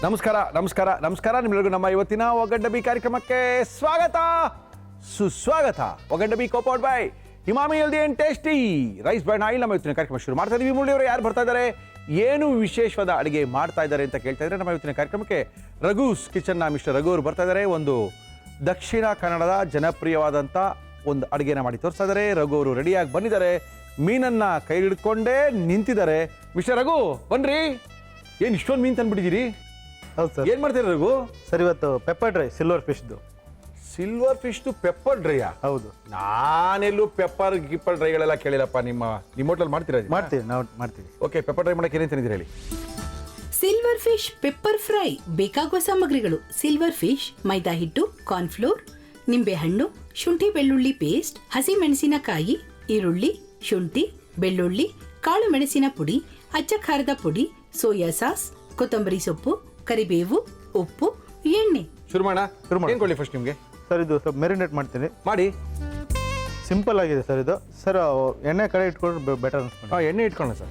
ನಮಸ್ಕಾರ ನಿಮ್ಮೆಲ್ಲರಿಗೂ ನಮ್ಮ ಇವತ್ತಿನ ಒಗ್ಗಡ್ಡಬಿ ಕಾರ್ಯಕ್ರಮಕ್ಕೆ ಸ್ವಾಗತ ಸುಸ್ವಾಗತ. ಒಗ್ಗಡ್ಡಬಿ ಕೋಪೌಟ್ ಬೈ ಹಿಮಾಮಿ healthy and tasty rice bran oil. ನಮ್ಮ ಇವತ್ತಿನ ಕಾರ್ಯಕ್ರಮ ಶುರು ಮಾಡ್ತಾ ಇದೀವಿ. ಮುರಳಿಯವರು ಯಾರು ಬರ್ತಾ ಇದ್ದಾರೆ, ಏನು ವಿಶೇಷವಾದ ಅಡುಗೆ ಮಾಡ್ತಾ ಇದ್ದಾರೆ ಅಂತ ಕೇಳ್ತಾ ಇದ್ದಾರೆ. ನಮ್ಮ ಇವತ್ತಿನ ಕಾರ್ಯಕ್ರಮಕ್ಕೆ ರಘೂಸ್ ಕಿಚನ್ನ ಮಿಸ್ಟರ್ ರಘು ಅವರು ಬರ್ತಾ ಇದ್ದಾರೆ. ಒಂದು ದಕ್ಷಿಣ ಕನ್ನಡದ ಜನಪ್ರಿಯವಾದಂಥ ಒಂದು ಅಡುಗೆನ ಮಾಡಿ ತೋರಿಸ್ತಾ ಇದ್ದಾರೆ. ರಘು ಅವರು ರೆಡಿಯಾಗಿ ಬಂದಿದ್ದಾರೆ, ಮೀನನ್ನ ಕೈ ಹಿಡ್ಕೊಂಡೇ ನಿಂತಿದ್ದಾರೆ. ಮಿಸ್ಟರ್ ರಘು ಬನ್ರಿ. ಏನು ಇಷ್ಟೊಂದು ಮೀನು ತಂದ್ಬಿಟ್ಟಿದ್ದೀರಿ? ಹೌದು ಸರ್. ಏನು ಮಾಡ್ತೀರಾ ರಘು? ಸರ್ ಇವತ್ತು ಪೆಪ್ಪರ್ ಡ್ರೈ ಸಿಲ್ವರ್ ಫಿಶ್ದು. ಸಿಲ್ವರ್ ಫಿಶ್ದು ಪೆಪ್ಪರ್ ಡ್ರೈಯಾ? ಹೌದು. ನಾನೆಲ್ಲೂ ಪೆಪ್ಪರ್ ಗಿಪ್ಪರ್ ಡ್ರೈಗಳೆಲ್ಲ ಕೇಳಿಲ್ಲಪ್ಪ. ನಿಮ್ಮ ಹೋಟೆಲ್ ಮಾಡ್ತೀರಾ? ಮಾಡ್ತೀವಿ, ನಾವು ಮಾಡ್ತೀವಿ. ಓಕೆ, ಪೆಪ್ಪರ್ ಡ್ರೈ ಮಾಡಕ್ಕೆ ಏನೇನು ತಂದಿದ್ದೀರಿ ಹೇಳಿ. ಸಿಲ್ವರ್ ಫಿಶ್ ಪೆಪ್ಪರ್ ಫ್ರೈ ಬೇಕಾಗುವ ಸಾಮಗ್ರಿಗಳು: ಸಿಲ್ವರ್ ಫಿಶ್, ಮೈದಾ ಹಿಟ್ಟು, ಕಾರ್ನ್ಫ್ಲೋರ್, ನಿಂಬೆಹಣ್ಣು, ಶುಂಠಿ ಬೆಳ್ಳುಳ್ಳಿ ಪೇಸ್ಟ್, ಹಸಿ ಮೆಣಸಿನಕಾಯಿ, ಈರುಳ್ಳಿ, ಶುಂಠಿ, ಬೆಳ್ಳುಳ್ಳಿ, ಕಾಳು ಮೆಣಸಿನ ಪುಡಿ, ಅಚ್ಚ ಖಾರದ ಪುಡಿ, ಸೋಯಾ ಸಾಸ್, ಕೊತ್ತಂಬರಿ ಸೊಪ್ಪು, ಕರಿಬೇವು, ಉಪ್ಪು, ಎಣ್ಣೆ. ಶುರು ಮಾಡೋಣ. ಏನು ಕೊಡಲಿ ಫಸ್ಟ್ ನಿಮಗೆ? ಸರ್ ಇದು ಸ್ವಲ್ಪ ಮೆರಿನೇಟ್ ಮಾಡ್ತೀನಿ. ಮಾಡಿ. ಸಿಂಪಲ್ ಆಗಿದೆ ಸರ್ ಇದು. ಸರ್ ಎಣ್ಣೆ ಕಡೆ ಇಟ್ಕೊಂಡ್ರೆ ಬೆಟರ್ ಅನ್ಸ್ಕೊಂಡು. ಎಣ್ಣೆ ಇಟ್ಕೊಳ್ಳೋಣ ಸರ್.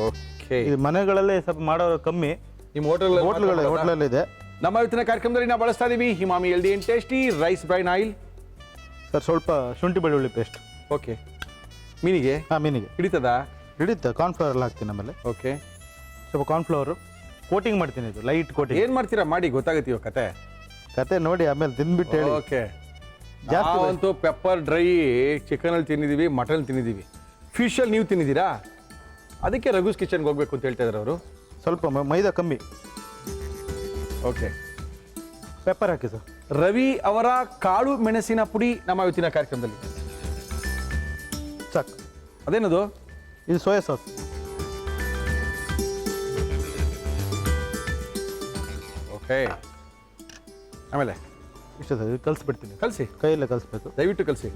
ಓಕೆ. ಇದು ಮನೆಗಳಲ್ಲೇ ಸ್ವಲ್ಪ ಮಾಡೋರು ಕಮ್ಮಿ, ನಿಮ್ಮ ಹೋಟ್ಲಲ್ಲಿ ಇದೆ. ನಮ್ಮ ಇವತ್ತಿನ ಕಾರ್ಯಕ್ರಮದಲ್ಲಿ ನಾವು ಬಳಸ್ತಾ ಇದೀವಿ ಹಿಮಾಮಿ healthy and tasty rice bran oil. Sir ಸ್ವಲ್ಪ ಶುಂಠಿ ಬೆಳ್ಳುಳ್ಳಿ ಪೇಸ್ಟ್. ಓಕೆ. ಮೀನಿಗೆ? ಹಾಂ, ಮೀನಿಗೆ ಹಿಡಿತದ? ಹಿಡಿಯುತ್ತೆ. ಕಾರ್ನ್ಫ್ಲವರ್ ಎಲ್ಲ ಹಾಕ್ತೀನಿ. ಆಮೇಲೆ ಓಕೆ, ಸ್ವಲ್ಪ ಕಾರ್ನ್ಫ್ಲವರು ಕೋಟಿಂಗ್ ಮಾಡ್ತೀನಿ. ಇದು ಲೈಟ್ ಕೋಟಿಂಗ್. ಏನು ಮಾಡ್ತೀರಾ ಮಾಡಿ, ಗೊತ್ತಾಗುತ್ತೆ ಇವಾಗ ಕತೆ ನೋಡಿ ಆಮೇಲೆ ತಿಂದ್ಬಿಟ್ಟು ಹೇಳಿ. ಓಕೆ. ಜಾಸ್ತಿ ನಾವಂತೂ ಪೆಪ್ಪರ್ ಡ್ರೈ ಚಿಕನಲ್ಲಿ ತಿಂದಿದ್ದೀವಿ, ಮಟನ್ ತಿಂದಿದ್ದೀವಿ. ಫಿಶಲ್ಲಿ ನೀವು ತಿಂದಿದ್ದೀರಾ? ಅದಕ್ಕೆ ರಘುಸ್ ಕಿಚನ್ಗೆ ಹೋಗ್ಬೇಕು ಅಂತ ಹೇಳ್ತಾ ಇದ್ದಾರೆ ಅವರು. ಸ್ವಲ್ಪ ಮೈದಾ ಕಮ್ಮಿ. ಓಕೆ. ಪೆಪ್ಪರ್ ಹಾಕಿ ಸರ್. ರವಿ ಅವರ ಕಾಳು ಮೆಣಸಿನ ಪುಡಿ ನಮ್ಮ ಇವತ್ತಿನ ಕಾರ್ಯಕ್ರಮದಲ್ಲಿ. ಸಾಕು. ಅದೇನದು? ಇದು ಸೋಯಾ ಸಾಸ್. ಓಕೆ. ಆಮೇಲೆ ಇಷ್ಟ ಸರ್. ಇದು ಕಲಿಸ್ಬಿಡ್ತೀನಿ. ಕಲಿಸಿ, ಕೈಯಲ್ಲೇ ಕಲಿಸ್ಬೇಕು. ದಯವಿಟ್ಟು ಕಲಿಸಿ.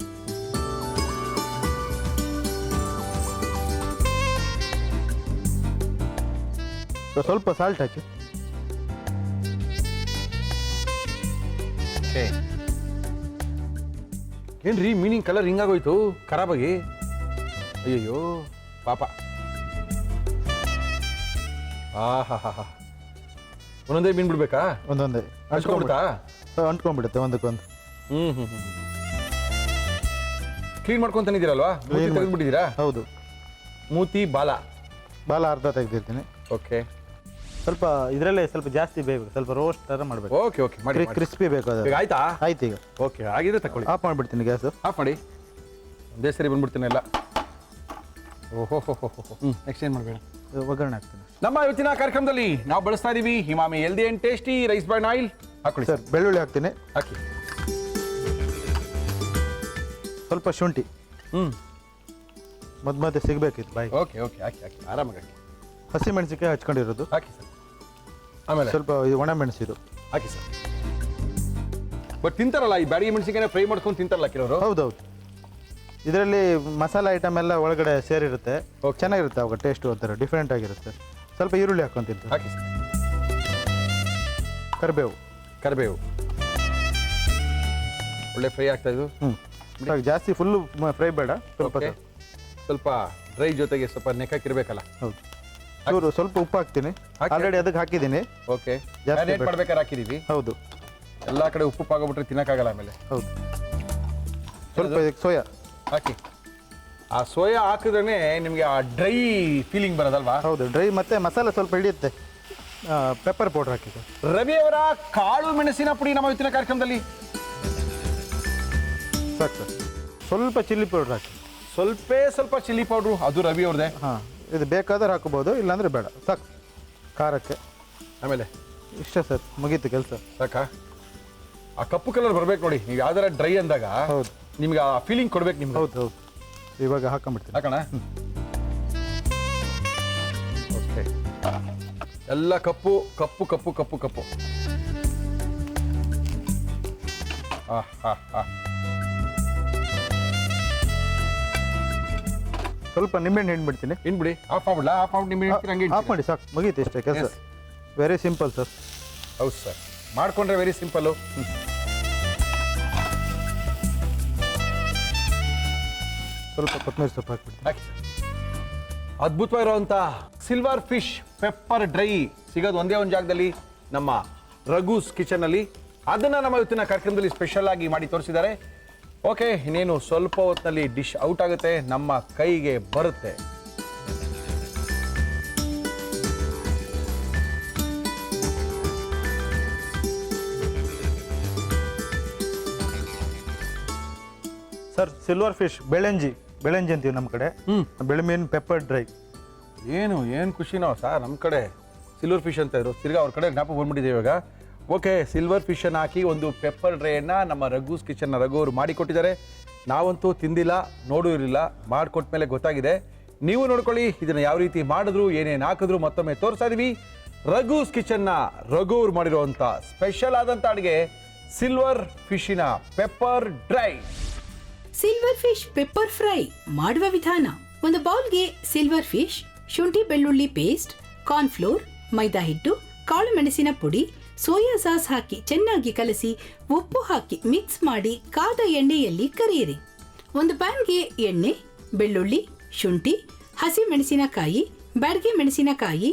ಸ್ವಲ್ಪ ಸಾಲ್ಟ್ ಹಾಕಿ. ಓಕೆ. ಏನ್ರಿ ಮೀನಿಂಗ್ ಕಲರ್ ಹಿಂಗಾಗೋಯ್ತು ಖರಾಬಾಗಿ? ಅಯ್ಯಯ್ಯೋ ಪಾಪ. ಆಹಾ, ಒಂದೊಂದೇ ಮೀನು ಬಿಡ್ಬೇಕಾ? ಒಂದೊಂದೇ ಅಂಟ್ಕೊಂಡ್ಬಿಡ್ತಾ? ಅಂಟ್ಕೊಂಡ್ಬಿಡುತ್ತೆ ಒಂದಕ್ಕೊಂದು. ಕ್ಲೀನ್ ಮಾಡ್ಕೊಂತಾನಿದ್ದೀರಲ್ವಾ? ತೆಗೆದ್ಬಿಟ್ಟಿದ್ದೀರಾ? ಹೌದು. ಮೂತಿ ಬಾಲ ಅರ್ಧ ತೆಗೆದಿರ್ತೀನಿ. ಓಕೆ. ಸ್ವಲ್ಪ ಇದರಲ್ಲೇ ಸ್ವಲ್ಪ ಜಾಸ್ತಿ ಬೇಯಬೇಕು. ಸ್ವಲ್ಪ ರೋಸ್ಟ್ ಥರ ಮಾಡಬೇಕು. ಓಕೆ ಓಕೆ, ಮಾಡಿ. ಕ್ರಿಸ್ಪಿ ಬೇಕು ಅದು. ಈಗ ಆಯ್ತಾ? ಆಯ್ತು. ಈಗ ಓಕೆ, ಆಗಿದೆ. ತಗೊಳ್ಳಿ. ಆಫ್ ಮಾಡಿಬಿಡ್ತೀನಿ ಗ್ಯಾಸು. ಆಫ್ ಮಾಡಿ. ಒಂದೇ ಸರಿ ಬಂದ್ಬಿಡ್ತೀನಿ ಎಲ್ಲ. ಓಹೋ. ನೆಕ್ಸ್ಟ್ ಏನು ಮಾಡಬೇಡ, ಒಗ್ಗರಣೆ ಹಾಕ್ತೀನಿ. ನಮ್ಮ ಇವತ್ತಿನ ಕಾರ್ಯಕ್ರಮದಲ್ಲಿ ನಾವು ಬಳಸ್ತಾ ಇದೀವಿ ಹಿಮಾಮಿ healthy and tasty rice bran oil. ಹಾಕೊಳ್ಳಿ ಸರ್. ಬೆಳ್ಳುಳ್ಳಿ ಹಾಕ್ತೀನಿ. ಹಾಕಿ. ಸ್ವಲ್ಪ ಶುಂಠಿ. ಮಧ್ಯೆ ಸಿಗಬೇಕಿತ್ತು ಬಾಯಿ. ಓಕೆ ಓಕೆ, ಹಾಕಿ ಹಾಕಿ, ಆರಾಮಾಗಿ ಹಾಕಿ. ಹಸಿ ಮೆಣಸಿನ್ಕಾಯಿ ಹಚ್ಕೊಂಡಿರೋದು ಹಾಕಿ ಸರ್. ಆಮೇಲೆ ಸ್ವಲ್ಪ ಒಣ ಮೆಣಸಿದು ಹಾಕಿ ಸರ್. ಬಟ್ ತಿಂತಾರಲ್ಲ ಈ ಬ್ಯಾಡಿಗೆ ಮೆಣಸಿನ್ಕಾಯಿ ಫ್ರೈ ಮಾಡ್ಕೊಂಡು ತಿಂತಾರಲ್ಲ ಕೆಲವರು? ಹೌದೌದು. ಇದರಲ್ಲಿ ಮಸಾಲೆ ಐಟಮ್ ಎಲ್ಲ ಒಳಗಡೆ ಸೇರಿರುತ್ತೆ. ಚೆನ್ನಾಗಿರುತ್ತೆ. ಅವಾಗ ಟೇಸ್ಟ್ ಒಂಥರ ಡಿಫ್ರೆಂಟ್ ಆಗಿರುತ್ತೆ. ಸ್ವಲ್ಪ ಈರುಳ್ಳಿ ಹಾಕ್ಕೊಂತಿರ್ತೀವಿ. ಹಾಕಿ ಸರ್. ಕರಿಬೇವು. ಒಳ್ಳೆ ಫ್ರೈ ಆಗ್ತಾ ಇದು. ಜಾಸ್ತಿ ಫುಲ್ಲು ಫ್ರೈ ಬೇಡ. ಸ್ವಲ್ಪ ಡ್ರೈ ಜೊತೆಗೆ ಸ್ವಲ್ಪ ನೆಕ್ಕಾಕಿರ್ಬೇಕಲ್ಲ. ಹೌದು. ಚೂರು ಸ್ವಲ್ಪ ಉಪ್ಪು ಹಾಕ್ತೀನಿ. ಆಲ್ರೆಡಿ ಅದಕ್ಕೆ ಹಾಕಿದ್ದೀನಿ. ಓಕೆ. ಜಾಸ್ತಿ ಮಾಡ್ಬೇಕಾದ್ರೆ ಹಾಕಿದೀವಿ. ಹೌದು. ಎಲ್ಲ ಕಡೆ ಉಪ್ಪು ಆಗೋಗ್ಬಿಟ್ರೆ ತಿನ್ನಕ್ಕಾಗಲ್ಲ ಆಮೇಲೆ. ಹೌದು. ಸ್ವಲ್ಪ ಇದಕ್ಕೆ ಸೋಯಾ ಹಾಕಿ. ಆ ಸೋಯಾ ಹಾಕಿದ್ರೆ ನಿಮಗೆ ಆ ಡ್ರೈ ಫೀಲಿಂಗ್ ಬರೋದಲ್ವಾ? ಹೌದು, ಡ್ರೈ. ಮತ್ತೆ ಮಸಾಲೆ ಸ್ವಲ್ಪ ಹಿಡಿಯುತ್ತೆ. ಪೆಪ್ಪರ್ ಪೌಡರ್ ಹಾಕಿ. ರವಿ ಅವರ ಕಾಳು ಮೆಣಸಿನ ಪುಡಿ ನಮ್ಮ ಇವತ್ತಿನ ಕಾರ್ಯಕ್ರಮದಲ್ಲಿ. ಸಾಕು ಸರ್. ಸ್ವಲ್ಪ ಚಿಲ್ಲಿ ಪೌಡರ್ ಹಾಕಿ. ಸ್ವಲ್ಪ ಚಿಲ್ಲಿ ಪೌಡ್ರು, ಅದು ರವಿ ಅವ್ರದ್ದೇ. ಹಾಂ, ಇದು ಬೇಕಾದ್ರೆ ಹಾಕೋಬೋದು, ಇಲ್ಲಾಂದ್ರೆ ಬೇಡ. ಸಾಕು ಖಾರಕ್ಕೆ. ಆಮೇಲೆ ಇಷ್ಟ ಸರ್, ಮುಗೀತು ಕೆಲಸ. ಸಾಕಾ? ಆ ಕಪ್ಪು ಕಲರ್ ಬರ್ಬೇಕು ನೋಡಿ ನೀವು ಯಾವ್ದಾರ ಡ್ರೈ ಅಂದಾಗ. ಹೌದು. ನಿಮ್ಗೆ ಆ ಫೀಲಿಂಗ್ ಕೊಡ್ಬೇಕು ನಿಮ್ಗೆ. ಹೌದು. ಇವಾಗ ಹಾಕೊಂಡ್ಬಿಡ್ತೀನಿ. ಹಾಕೋಣ. ಓಕೆ. ಎಲ್ಲ ಕಪ್ಪು. ಸ್ವಲ್ಪ ನಿಂಬೆಹಣ್ಣು ಹಿಂಡ್ಬಿಡ್ತೀನಿ. ಹಿಂಡ್ಬಿಡಿ. ಆಫ್ ಮಾಡ್ಬಿಡ್ಲಾ? ಆಫ್ ಮಾಡಿ ನಿಂಬೆ ಆಫ್ ಮಾಡಿ ಸಾಕು, ಮುಗೀತು ಇಷ್ಟೇ ಕೆಲಸ. Very simple sir. ಹೌದು ಸರ್, ಮಾಡ್ಕೊಂಡ್ರೆ ವೆರಿ ಸಿಂಪಲ್ಲು. ಸ್ವಲ್ಪ ಕೊತ್ತಂಬರಿ ಸೊಪ್ಪು ಹಾಕ್ಬಿಡ್ತೀನಿ. ಹಾಕಿ ಸರ್. ಅದ್ಭುತವಾಗಿರುವಂಥ ಸಿಲ್ವರ್ ಫಿಶ್ ಪೆಪ್ಪರ್ ಡ್ರೈ ಸಿಗೋದು ಒಂದೇ ಒಂದು ಜಾಗದಲ್ಲಿ, ನಮ್ಮ ರಘೂಸ್ ಕಿಚನಲ್ಲಿ. ಅದನ್ನು ನಮ್ಮ ಇವತ್ತಿನ ಕಾರ್ಯಕ್ರಮದಲ್ಲಿ ಸ್ಪೆಷಲ್ ಆಗಿ ಮಾಡಿ ತೋರಿಸಿದ್ದಾರೆ. ಓಕೆ, ಇನ್ನೇನು ಸ್ವಲ್ಪ ಹೊತ್ತಿನಲ್ಲಿ ಡಿಶ್ ಔಟ್ ಆಗುತ್ತೆ, ನಮ್ಮ ಕೈಗೆ ಬರುತ್ತೆ. ಸರ್ ಸಿಲ್ವರ್ ಫಿಶ್ ಬೆಳೆಂಜಿ ಅಂತೀವಿ ನಮ್ಮ ಕಡೆ. ಬೆಳೆ ಮೀನು ಪೆಪ್ಪರ್ ಡ್ರೈ. ಏನು ಖುಷಿನೋ ಸರ್, ನಮ್ಮ ಕಡೆ ಸಿಲ್ವರ್ ಫಿಶ್ ಅಂತ ಇದ್ರು, ತಿರ್ಗಾ ಅವ್ರ ಕಡೆ ಜ್ಞಾಪಕ ಬಂದ್ಬಿಟ್ಟಿದೆ ಇವಾಗ. ಓಕೆ, ಸಿಲ್ವರ್ ಫಿಶನ್ನು ಹಾಕಿ ಒಂದು ಪೆಪ್ಪರ್ ಡ್ರೈಯನ್ನು ನಮ್ಮ ರಘೂಸ್ ಕಿಚನ್ನ ರಘು ಅವರು ಮಾಡಿಕೊಟ್ಟಿದ್ದಾರೆ. ನಾವಂತೂ ತಿಂದಿಲ್ಲ, ನೋಡೂ ಇರಲಿಲ್ಲ, ಮಾಡಿಕೊಟ್ಟ ಮೇಲೆ ಗೊತ್ತಾಗಿದೆ. ನೀವು ನೋಡ್ಕೊಳ್ಳಿ ಇದನ್ನು ಯಾವ ರೀತಿ ಮಾಡಿದ್ರು, ಏನೇನು ಹಾಕಿದ್ರು ಮತ್ತೊಮ್ಮೆ ತೋರಿಸ್ತಾ ಇದೀವಿ. ರಘೂಸ್ ಕಿಚನ್ನ ರಘು ಅವ್ರು ಮಾಡಿರುವಂಥ ಸ್ಪೆಷಲ್ ಆದಂಥ ಅಡುಗೆ ಸಿಲ್ವರ್ ಫಿಶಿನ pepper dry. Silver fish pepper fry ಮಾಡುವ ವಿಧಾನ: ಒಂದು ಬೌಲ್ಗೆ ಸಿಲ್ವರ್ ಫಿಶ್, ಶುಂಠಿ ಬೆಳ್ಳುಳ್ಳಿ ಪೇಸ್ಟ್, ಕಾರ್ನ್ಫ್ಲೋರ್, ಮೈದಾ ಹಿಟ್ಟು, ಕಾಳು ಮೆಣಸಿನ ಪುಡಿ, ಸೋಯಾ ಸಾಸ್ ಹಾಕಿ ಚೆನ್ನಾಗಿ ಕಲಸಿ ಉಪ್ಪು ಹಾಕಿ ಮಿಕ್ಸ್ ಮಾಡಿ ಕಾದ ಎಣ್ಣೆಯಲ್ಲಿ ಕರಿಯಿರಿ. ಒಂದು ಪ್ಯಾನ್ಗೆ ಎಣ್ಣೆ, ಬೆಳ್ಳುಳ್ಳಿ, ಶುಂಠಿ, ಹಸಿ ಮೆಣಸಿನಕಾಯಿ, ಬ್ಯಾಡಗಿ ಮೆಣಸಿನಕಾಯಿ,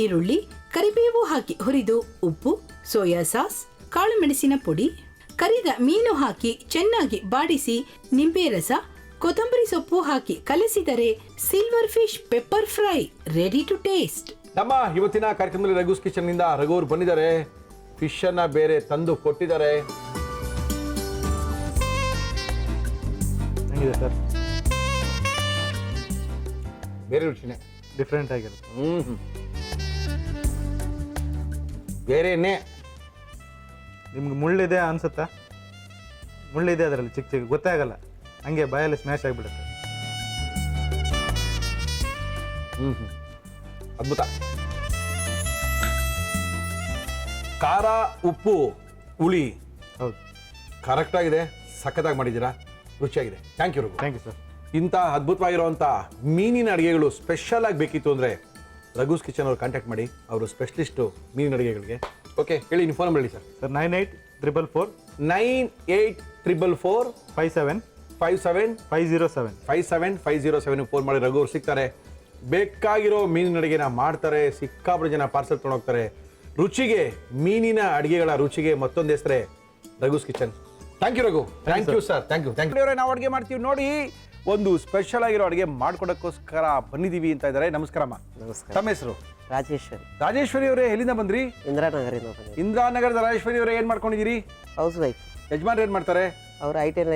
ಈರುಳ್ಳಿ, ಕರಿಬೇವು ಹಾಕಿ ಹುರಿದು ಉಪ್ಪು, ಸೋಯಾ ಸಾಸ್, ಕಾಳು ಮೆಣಸಿನ ಪುಡಿ, ಕರಿದ ಮೀನು ಹಾಕಿ ಚೆನ್ನಾಗಿ ಬಾಡಿಸಿ ನಿಂಬೆ ರಸ, ಕೊತ್ತಂಬರಿ ಸೊಪ್ಪು ಹಾಕಿ ಕಲಸಿದರೆ silver fish pepper fry ready to taste. ನಮ್ಮ ಇವತ್ತಿನ ಕಾರ್ಯಕ್ರಮದಲ್ಲಿ ರಘೂಸ್ ಕಿಚನ್ ನಿಂದ ರಘು ಅವರು ಬಂದಿದ್ದಾರೆ. ಫಿಶ್ ಅನ್ನ ಬೇರೆ ತಂದು ಕೊಟ್ಟಿದ್ದಾರೆ. ಹೆಂಗಿದೆ ಸರ್? ಬೇರೆ ರುಚಿನೇ, ಡಿಫ್ರೆಂಟ್ ಆಗಿರುತ್ತೆ. ಬೇರೆನೇ. ನಿಮ್ಗೆ ಮುಳ್ಳಿದೆ ಅನ್ಸುತ್ತಾ? ಮುಳ್ಳಿದೆ ಅದರಲ್ಲಿ ಚಿಕ್ಕ ಗೊತ್ತೇ ಆಗಲ್ಲ, ಹಂಗೆ ಬಾಯಲ್ಲಿ ಸ್ಮ್ಯಾಶ್ ಆಗಿಬಿಡುತ್ತೆ. ಅದ್ಭುತ. ಖಾರ, ಉಪ್ಪು, ಹುಳಿ ಹೌದು, ಕರೆಕ್ಟ್ ಆಗಿದೆ. ಸಖತ್ತಾಗಿ ಮಾಡಿದ್ದೀರಾ, ರುಚಿಯಾಗಿದೆ. Thank you Raghu. Thank you sir. ಇಂಥ ಅದ್ಭುತವಾಗಿರುವಂಥ ಮೀನಿನ ಅಡುಗೆಗಳು ಸ್ಪೆಷಲ್ ಆಗಿ ಬೇಕಿತ್ತು ಅಂದರೆ ರಘೂಸ್ ಕಿಚನ್ ಅವ್ರು ಕಾಂಟ್ಯಾಕ್ಟ್ ಮಾಡಿ, ಅವರು ಸ್ಪೆಷಲಿಸ್ಟು ಮೀನಿನ ಅಡುಗೆಗಳಿಗೆ. ಓಕೆ, ಹೇಳಿ ನಿಮ್ಮ ಫೋನ್ ನಂಬರ್ ಹೇಳಿ ಸರ್. ಸರ್ 9844 9844 57 57 507 57507 ಫೋನ್ ಮಾಡಿ ರಘು ಅವ್ರು ಸಿಗ್ತಾರೆ. ಬೇಕಾಗಿರೋ ಮೀನಿನ ಅಡುಗೆನ ಮಾಡ್ತಾರೆ. ಸಿಕ್ಕಾಪಟ್ಟೆ ಜನ ಪಾರ್ಸಲ್ ತೊಗೊಂಡೋಗ್ತಾರೆ. ರುಚಿಗೆ, ಮೀನಿನ ಅಡುಗೆಗಳ ರುಚಿಗೆ ಮತ್ತೊಂದು ಹೆಸರೇ Raghu's Kitchen. Thank you Raghu. Thank you sir. Thank you. ನಾವು ಅಡುಗೆ ಮಾಡ್ತೀವಿ ನೋಡಿ, ಒಂದು ಸ್ಪೆಷಲ್ ಆಗಿರೋ ಅಡುಗೆ ಮಾಡ್ಕೊಡೋಕ್ಕೋಸ್ಕರ ಬಂದಿದ್ದೀವಿ ಅಂತ ಇದ್ದಾರೆ. ನಮಸ್ಕಾರಮ್ಮ. ನಮಸ್ಕಾರ. ತಮ್ಮ ಹೆಸರು? ರಾಜೇಶ್ವರಿ ಅವರೇ, ಎಲ್ಲಿಂದ ಬಂದ್ರಿ? ಇಂದಿರಾನಗರಿಂದ ಬಂದಿದ್ದೀನಿ. ಇಂದಿರಾನಗರದ ರಾಜೇಶ್ವರಿ ಅವರೇ, ಏನು ಮಾಡ್ಕೊಂಡಿದ್ದೀರಿ? House wife. ಯಜಮಾನ್ರು ಏನು ಮಾಡ್ತಾರೆ? ಅವರು ಐಟಿನ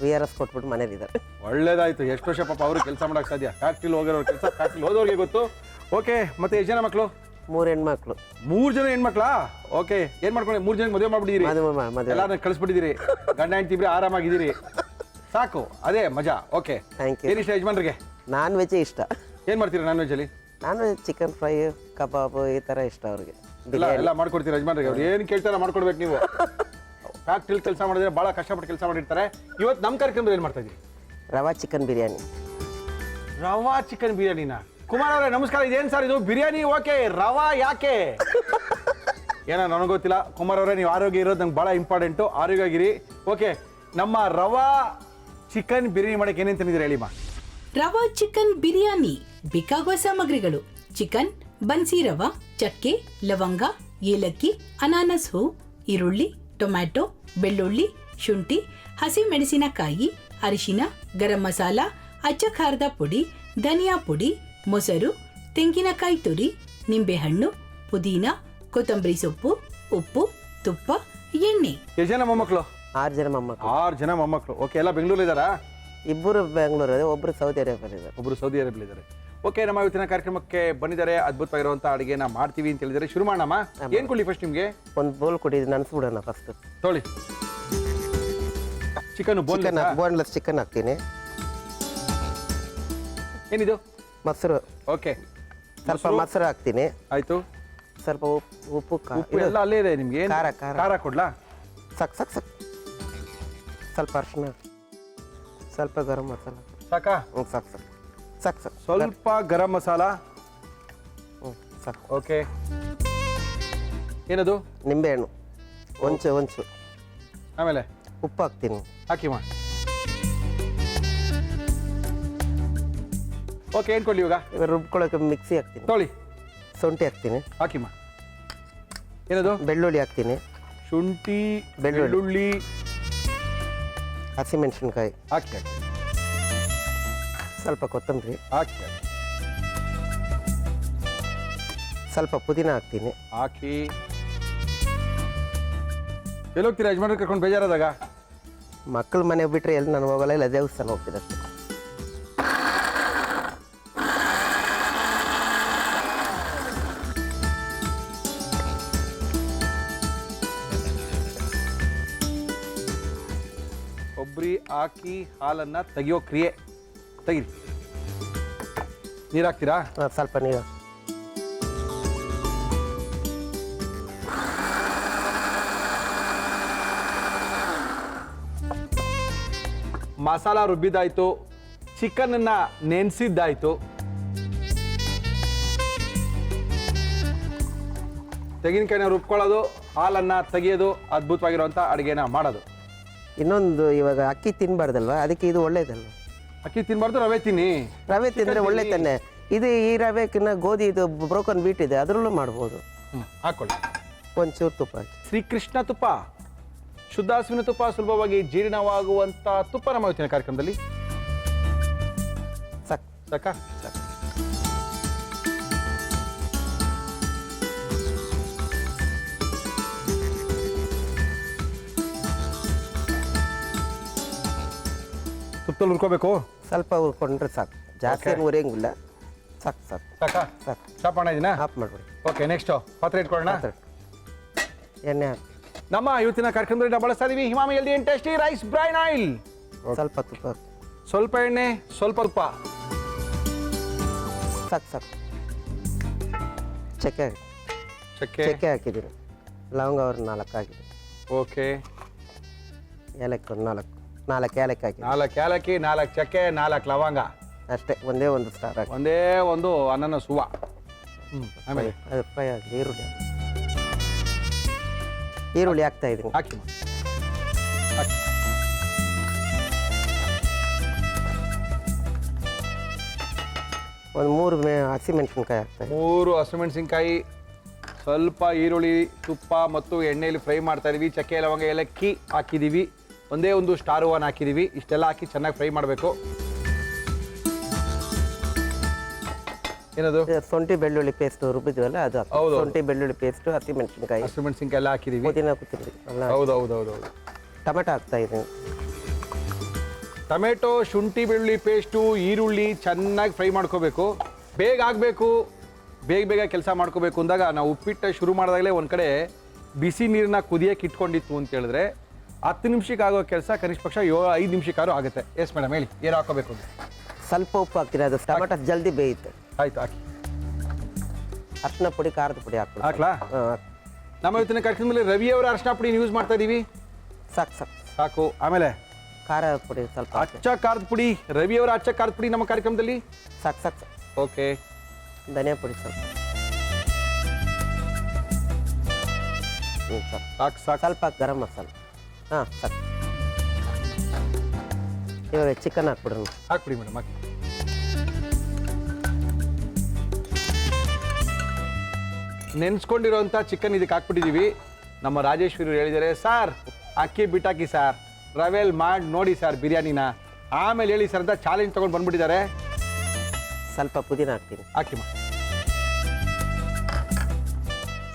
VRS ಕೊಟ್ಬಿಟ್ಟು ಮನೇಲಿದ್ದಾರೆ. ಒಳ್ಳೇದಾಯ್ತು. ಎಷ್ಟು ವರ್ಷ ಪಾಪ ಅವರು ಕೆಲಸ ಮಾಡಕ್ಕೆ ಸಾಧ್ಯ? ಫ್ಯಾಕ್ಟ್ರಿಲಿ ಹೋಗಿರೋ ಕೆಲಸ ಫ್ಯಾಕ್ಟ್ರಿಲಿ ಹೋದವ್ರಿಗೆ ಗೊತ್ತು. ಓಕೆ, ಮತ್ತೆ ಎಷ್ಟು ಜನ ಮಕ್ಕಳು? 3 ಹೆಣ್ಮಕ್ಳು. 3 ಜನ ಹೆಣ್ಮಕ್ಳಾ? ಓಕೆ, ಏನು ಮಾಡ್ಕೊಂಡು 3 ಜನ ಮದುವೆ ಮಾಡ್ಬಿಟ್ಟಿದ್ದೀರಿ? ಮದುವೆ ಎಲ್ಲಾರನ್ನ ಕಳಿಸ್ಬಿಟ್ಟಿದ್ದೀರಿ. ಗಂಡ ಹೆಂಡತಿ ಇಬ್ಬರೇ ಆರಾಮಾಗಿದ್ದೀರಿ, ಸಾಕು, ಅದೇ ಮಜಾ. Okay, thank you. ಏನಿಷ್ಟ ಯಜಮಾನ್ರಿಗೆ? ನಾನ್ ವೆಜ್ ಇಷ್ಟ. ಏನು ಮಾಡ್ತೀರಾ ನಾನ್ ವೆಜ್ಜಲ್ಲಿ? Non veg chicken fry, kebab ಈ ಥರ ಇಷ್ಟ ಅವ್ರಿಗೆ. ಎಲ್ಲ ಮಾಡ್ಕೊಡ್ತೀರಾ ಯಜಮಾನ್ರಿಗೆ? ಅವ್ರು ಏನು ಕೇಳ್ತಾರ ಮಾಡ್ಕೊಡ್ಬೇಕು ನೀವು. ಫ್ಯಾಕ್ಟ್ರಿಲಿ ಕೆಲಸ ಮಾಡಿದ್ರೆ ಭಾಳ ಕಷ್ಟಪಟ್ಟು ಕೆಲಸ ಮಾಡಿರ್ತಾರೆ. ಇವತ್ತು ನಮ್ಮ ಕಾರ್ಯಕ್ರಮದಲ್ಲಿ ಏನು ಮಾಡ್ತಾ ಇದ್ದೀರಿ? ರವಾ ಚಿಕನ್ ಬಿರಿಯಾನಿ. ರವಾ ಚಿಕನ್ ಬಿರಿಯಾನಿನ? ಕುಮಾರ್ ಅವರೇ ನಮಸ್ಕಾರ. ಇದೇನು ಸರ್ ಇದು ಬಿರಿಯಾನಿ? ಓಕೆ, ರವಾ ಯಾಕೆ? ಏನೋ ನನಗೆ ಗೊತ್ತಿಲ್ಲ. ಕುಮಾರ್ ಅವರೇ, ನೀವು ಆರೋಗ್ಯ ಇರೋದು ನಂಗೆ ಭಾಳ ಇಂಪಾರ್ಟೆಂಟು. ಆರೋಗ್ಯ ಆಗಿರಿ. ಓಕೆ, ನಮ್ಮ ರವಾ ಚಿಕನ್ ಬಿರಿಯಾನಿ ಮಾಡಕ್ಕೆ ಏನೇನು ತಂದಿದ್ದೀರಿ ಹೇಳಿಮ್ಮ? ರವಾ ಚಿಕನ್ ಬಿರಿಯಾನಿ ಬೇಕಾಗುವ ಸಾಮಗ್ರಿಗಳು: ಚಿಕನ್, ಬನ್ಸಿ ರವಾ, ಚಕ್ಕೆ, ಲವಂಗ, ಏಲಕ್ಕಿ, ಅನಾನಸ್ ಹೂ, ಈರುಳ್ಳಿ, ಟೊಮ್ಯಾಟೊ, ಬೆಳ್ಳುಳ್ಳಿ, ಶುಂಠಿ, ಹಸಿ ಮೆಣಸಿನಕಾಯಿ, ಅರಿಶಿನ, ಗರಂ ಮಸಾಲ, ಅಚ್ಚ ಖಾರದ ಪುಡಿ, ಧನಿಯಾ ಪುಡಿ, ಮೊಸರು, ತೆಂಗಿನಕಾಯಿ ತುರಿ, ನಿಂಬೆಹಣ್ಣು, ಪುದೀನ, ಕೊತ್ತಂಬರಿ ಸೊಪ್ಪು, ಉಪ್ಪು, ತುಪ್ಪ, ಎಣ್ಣೆ. ಎಷ್ಟು ಜನ ಮೊಮ್ಮಕ್ಕಳು? 6 ಜನ ಮೊಮ್ಮಕ್ಕಳು. 6 ಜನ ಮೊಮ್ಮಕ್ಕಳು. ಓಕೆ, ಎಲ್ಲ ಬೆಂಗಳೂರು ಇದ್ದಾರಾ? ಇಬ್ಬರು ಬೆಂಗಳೂರು, ಒಬ್ರು ಸೌದಿ ಅರೇಬಿಯಲ್ಲಿದ್ದಾರೆ. ಒಬ್ಬರು ಸೌದಿ ಅರೇಬಿಯಲ್ಲಿದ್ದಾರೆ. ಓಕೆ, ನಮ್ಮ ಇವತ್ತಿನ ಕಾರ್ಯಕ್ರಮಕ್ಕೆ ಬಂದಿದ್ದಾರೆ. ಅದ್ಭುತವಾಗಿರುವಂಥ ಅಡುಗೆನ ಮಾಡ್ತೀವಿ ಅಂತ ಹೇಳಿದರೆ ಶುರು ಮಾಡೋಣ. ಏನು ಕೊಡಲಿ ಫಸ್ಟ್ ನಿಮಗೆ? ಒಂದು ಬೋಲ್ ಕೊಡಿ, ನೆನೆಸ್ಬಿಡೋಣ ಫಸ್ಟ್. ತೊಳಿ. ಚಿಕನ್ ಬೋನ್ಲೆಸ್ ಚಿಕನ್ ಹಾಕ್ತೀನಿ. ಏನಿದು? ಮೊಸರು. ಓಕೆ, ಸ್ವಲ್ಪ ಮೊಸರು ಹಾಕ್ತೀನಿ. ಆಯ್ತು. ಸ್ವಲ್ಪ ಉಪ್ಪು ಉಪ್ಪು ಎಲ್ಲ ಅಲ್ಲೇ ಇದೆ ನಿಮಗೆ. ಖಾರ ಕೊಡ್ಲಾ? ಸಾಕು. ಸ್ವಲ್ಪ ಅರಿಶಿನ, ಸ್ವಲ್ಪ ಗರಂ ಮಸಾಲ. ಸಾಕಾ? ಹ್ಞೂ, ಸಾಕು. ಸ್ವಲ್ಪ ಗರಂ ಮಸಾಲ. ಹ್ಞೂ, ಸಾಕು. ಓಕೆ, ಏನದು? ನಿಂಬೆಹಣ್ಣು ಒಂಚು. ಆಮೇಲೆ ಉಪ್ಪು ಹಾಕ್ತೀನಿ. ಹಾಕಿ ಓಕೆ ಏನು ಕೊಡಲಿ ಇವಾಗ? ಇವಾಗ ರುಬ್ಕೊಳ್ಳೋಕೆ ಮಿಕ್ಸಿ ಹಾಕ್ತೀನಿ, ತೊಳಿ ಶುಂಠಿ ಹಾಕ್ತೀನಿ, ಹಾಕಿಮ್ಮ. ಏನದು? ಬೆಳ್ಳುಳ್ಳಿ ಹಾಕ್ತೀನಿ, ಶುಂಠಿ, ಬೆಳ್ಳುಳ್ಳಿ. ಬೆಳ್ಳುಳ್ಳಿ ಹಸಿಮೆಣಸಿನ್ಕಾಯಿ, ಹಾಕಿ ಹಾಕಿ ಸ್ವಲ್ಪ ಕೊತ್ತಂಬರಿ, ಹಾಕಿ ಹಾಕಿ ಸ್ವಲ್ಪ ಪುದೀನ ಹಾಕ್ತೀನಿ. ಹಾಕಿ. ಎಲ್ಲೋಗ್ತೀರಾ ಯಜಮಾನ್ರು ಕರ್ಕೊಂಡು ಬೇಜಾರಾದಾಗ? ಮಕ್ಕಳ ಮನೆ ಬಿಟ್ಟರೆ ಎಲ್ಲಿ ನಾನು ಹೋಗಲ್ಲ, ಇಲ್ಲ ದೇವಸ್ಥಾನ ಹೋಗ್ತೀನಿ ಅಷ್ಟೇ. ಕೊಬ್ಬರಿ ಹಾಕಿ ಹಾಲನ್ನು ತೆಗಿಯೋ ಕ್ರಿಯೆ. ತೆಗೀರಿ. ನೀರು ಹಾಕ್ತೀರಾ? ಸ್ವಲ್ಪ ನೀರು, ಮಸಾಲ ರುಬ್ಬಿದ್ದಾಯ್ತು, ಚಿಕನನ್ನು ನೆನೆಸಿದ್ದಾಯ್ತು, ತೆಂಗಿನಕಾಯಿನ ರುಬ್ಕೊಳ್ಳೋದು, ಹಾಲನ್ನು ತೆಗಿಯೋದು, ಅದ್ಭುತವಾಗಿರುವಂಥ ಅಡುಗೆನ ಮಾಡೋದು. ಇನ್ನೊಂದು ಇವಾಗ ಅಕ್ಕಿ ತಿನ್ನಬಾರ್ದಲ್ವ, ಅದಕ್ಕೆ ಇದು ಒಳ್ಳೇದಲ್ವ. ಅಕ್ಕಿ ತಿನ್ನಬಾರ್ದು, ರವೆ ತಿನ್ನಿ. ರವೆ ತಿಂದರೆ ಒಳ್ಳೆ ತಾನೆ. ಇದು ಈ ರವೆಕಿನ್ನ ಗೋಧಿ ಇದು ಬ್ರೋಕನ್ ಬೀಟ್ ಇದೆ, ಅದರಲ್ಲೂ ಮಾಡ್ಬೋದು. ಹಾಕ್ಕೊಳ್ಳಿ. ಒಂಚೂರು ತುಪ್ಪ ಹಾಕಿ. ಶ್ರೀಕೃಷ್ಣ ತುಪ್ಪ, ಶುದ್ಧ ಹಸುವಿನ ತುಪ್ಪ, ಸುಲಭವಾಗಿ ಜೀರ್ಣವಾಗುವಂಥ ತುಪ್ಪ ನಮ್ಮ ಇವತ್ತಿನ ಕಾರ್ಯಕ್ರಮದಲ್ಲಿ. ಸಾಕು ಸಾಕಾ? ಸಾಕು. ತುಪ್ಪದಲ್ಲಿ ಹುರ್ಕೋಬೇಕು. ಸ್ವಲ್ಪ ಹುರ್ಕೊಂಡ್ರೆ ಸಾಕು, ಜಾಸ್ತಿ ಏನು ಉರಿಯಂಗಿಲ್ಲ. ಸಾಕು ಸಾಕು ಸಾಕಾ? ಸಾಕು. ಸ್ಟಾಪ್ ಮಾಡೋದಿನ? ಆಫ್ ಮಾಡಿಬಿಡಿ. ಓಕೆ, ನೆಕ್ಸ್ಟು ಪಾತ್ರೆ ಇಟ್ಕೊಳ್ಳೋಣ. ಎಣ್ಣೆ ಹಾಕಿ, ನಮ್ಮ ಇವತ್ತಿನ ಕಾರ್ಯಕ್ರಮದಲ್ಲಿ ನಾವು ಬಳಸ್ತಾ ಇದೀವಿ ಹಿಮಾಮಿ healthy and tasty rice bran oil. ಸ್ವಲ್ಪ ತುಪ್ಪ ಹಾಕಿ. ಸ್ವಲ್ಪ ಎಣ್ಣೆ, ಸ್ವಲ್ಪ ತುಪ್ಪ. ಸಾಕು ಸಾಕು. ಚಕ್ಕೆ ಹಾಕಿ. ಚಕ್ಕೆ. ಚಕ್ಕೆ ಹಾಕಿದ್ದೀನಿ, ಲವಂಗ ಅವ್ರು 4 ಹಾಕಿದ್ದೀನಿ, ಓಕೆ. ಏಲಕ್ಕಿ ಒಂದು 4 ಏಲಕ್ಕಿ ಹಾಕಿ. 4 ಏಲಕ್ಕಿ, 4 ಚಕ್ಕೆ, 4 ಲವಂಗ, ಅಷ್ಟೇ. ಒಂದೇ ಒಂದು ಸ್ಟಾರ್ ಹಾಕಿ. ಒಂದೇ ಒಂದು ಅನನ ಸುವ. ಆಮೇಲೆ ಅದು ಫ್ರೈ ಆಗಿ ಈರುಳ್ಳಿ ಹಾಕ್ತಾ ಇದ್ದೀನಿ. ಹಾಕಿ ಹಾಕಿ. ಒಂದು 3 ಹಸಿಮೆಣಸಿನ್ಕಾಯಿ ಹಾಕ್ತಾ ಇದ್ದೀನಿ. 3 ಹಸಿಮೆಣಸಿನ್ಕಾಯಿ, ಸ್ವಲ್ಪ ಈರುಳ್ಳಿ, ತುಪ್ಪ ಮತ್ತು ಎಣ್ಣೆಯಲ್ಲಿ ಫ್ರೈ ಮಾಡ್ತಾ ಇದೀವಿ. ಚಕ್ಕೆ, ಲವಂಗ, ಏಲಕ್ಕಿ ಹಾಕಿದ್ದೀವಿ. ಒಂದೇ ಒಂದು ಸ್ಟಾರ್ ಹೂವನ್ನ ಹಾಕಿದ್ದೀವಿ. ಇಷ್ಟೆಲ್ಲ ಹಾಕಿ ಚೆನ್ನಾಗಿ ಫ್ರೈ ಮಾಡಬೇಕು. ಏನದು? ಶುಂಠಿ ಬೆಳ್ಳುಳ್ಳಿ ಪೇಸ್ಟ್ ರುಬ್ಬಿದ್ವಲ್ಲ, ಅದು ಹಾಕ್ತೀನಿ. ಹೌದು. ಶುಂಠಿ ಬೆಳ್ಳುಳ್ಳಿ ಪೇಸ್ಟ್, ಹಸಿಮೆಣಸಿನ್ಕಾಯಿ, ಹಸಿಮೆಣಸಿನ್ಕಾಯಿ ಎಲ್ಲ ಹಾಕಿದ್ದೀವಿ. ಪುದೀನ ಕೊತ್ತಂಬರಿ ಎಲ್ಲ. ಹೌದು ಹೌದು ಹೌದು ಹೌದು. ಟೊಮೆಟೊ ಹಾಕ್ತಾ ಇದ್ದೀನಿ. ಟೊಮೆಟೊ, ಶುಂಠಿ ಬೆಳ್ಳುಳ್ಳಿ ಪೇಸ್ಟು, ಈರುಳ್ಳಿ ಚೆನ್ನಾಗಿ ಫ್ರೈ ಮಾಡ್ಕೋಬೇಕು. ಬೇಗ ಆಗಬೇಕು, ಬೇಗ ಬೇಗ ಕೆಲಸ ಮಾಡ್ಕೋಬೇಕು ಅಂದಾಗ ನಾವು ಉಪ್ಪಿಟ್ಟು ಶುರು ಮಾಡಿದಾಗಲೇ ಒಂದು ಕಡೆ ಬಿಸಿ ನೀರನ್ನ ಕುದಿಯೋಕೆ ಇಟ್ಕೊಂಡಿತ್ತು ಅಂತ ಹೇಳಿದ್ರೆ 10 ನಿಮಿಷಕ್ಕೆ ಆಗೋ ಕೆಲಸ ಕನಿಷ್ಠ ಪಕ್ಷ 5 ನಿಮಿಷಕ್ಕಾದ್ರೂ ಆಗುತ್ತೆ. ಎಸ್ ಮೇಡಮ್, ಹೇಳಿ ಏನು ಹಾಕೋಬೇಕು ಅಂತ. ಸ್ವಲ್ಪ ಉಪ್ಪು ಹಾಕ್ತೀನಿ, ಅದು ಟೊಮೆಟೊ ಜಲ್ದಿ ಬೇಯುತ್ತೆ. ಆಯ್ತು, ಹಾಕಿ. ಅರ್ಶಿನ ಪುಡಿ, ಖಾರದ ಪುಡಿ ಹಾಕ್ಬಿಡಿ. ಹಾಕ್ಲಾ? ನಮ್ಮ ಇವತ್ತಿನ ಕಾರ್ಯಕ್ರಮದಲ್ಲಿ ರವಿಯವರ ಅರ್ಶಿನ ಪುಡಿ ಯೂಸ್ ಮಾಡ್ತಾ ಇದ್ದೀವಿ. ಸಾಕು ಸಾಕು. ಸಾಕು. ಆಮೇಲೆ ಖಾರ ಪುಡಿ ಸ್ವಲ್ಪ ಹಾಕಿ. ಅಚ್ಚ ಖಾರದ ಪುಡಿ, ರವಿಯವರ ಅಚ್ಚ ಖಾರದ ಪುಡಿ ನಮ್ಮ ಕಾರ್ಯಕ್ರಮದಲ್ಲಿ. ಸಾಕು ಸಾಕು ಸಾಕು. ಓಕೆ. ಧನಿಯಾ ಪುಡಿ ಸ್ವಲ್ಪ. ಸಾಕು. ಸಾಕು ಸಾಕು. ಸ್ವಲ್ಪ ಗರಂ ಮಸಾಲ. ಹಾಂ ಸಾಕು. ಇವಾಗ ಚಿಕನ್ ಹಾಕ್ಬಿಡ್ರಿ. ಹಾಕ್ಬಿಡಿ ಮೇಡಮ್, ಹಾಕಿ. ನೆನೆಸ್ಕೊಂಡಿರೋಂಥ ಚಿಕನ್ ಇದಕ್ಕೆ ಹಾಕ್ಬಿಟ್ಟಿದ್ದೀವಿ. ನಮ್ಮ ರಾಜೇಶ್ವರಿ ಹೇಳಿದ್ದಾರೆ, ಸರ್ ಅಕ್ಕಿ ಬಿಟ್ಟಾಕಿ ಸರ್, ರವೆಲ್ ಮಾಡಿ ನೋಡಿ ಸರ್ ಬಿರಿಯಾನಿನ, ಆಮೇಲೆ ಹೇಳಿ ಸರ್ ಅಂತ ಚಾಲೆಂಜ್ ತೊಗೊಂಡು ಬಂದ್ಬಿಟ್ಟಿದ್ದಾರೆ. ಸ್ವಲ್ಪ ಪುದೀನ ಹಾಕ್ತೀನಿ. ಹಾಕಿ ಮಾ,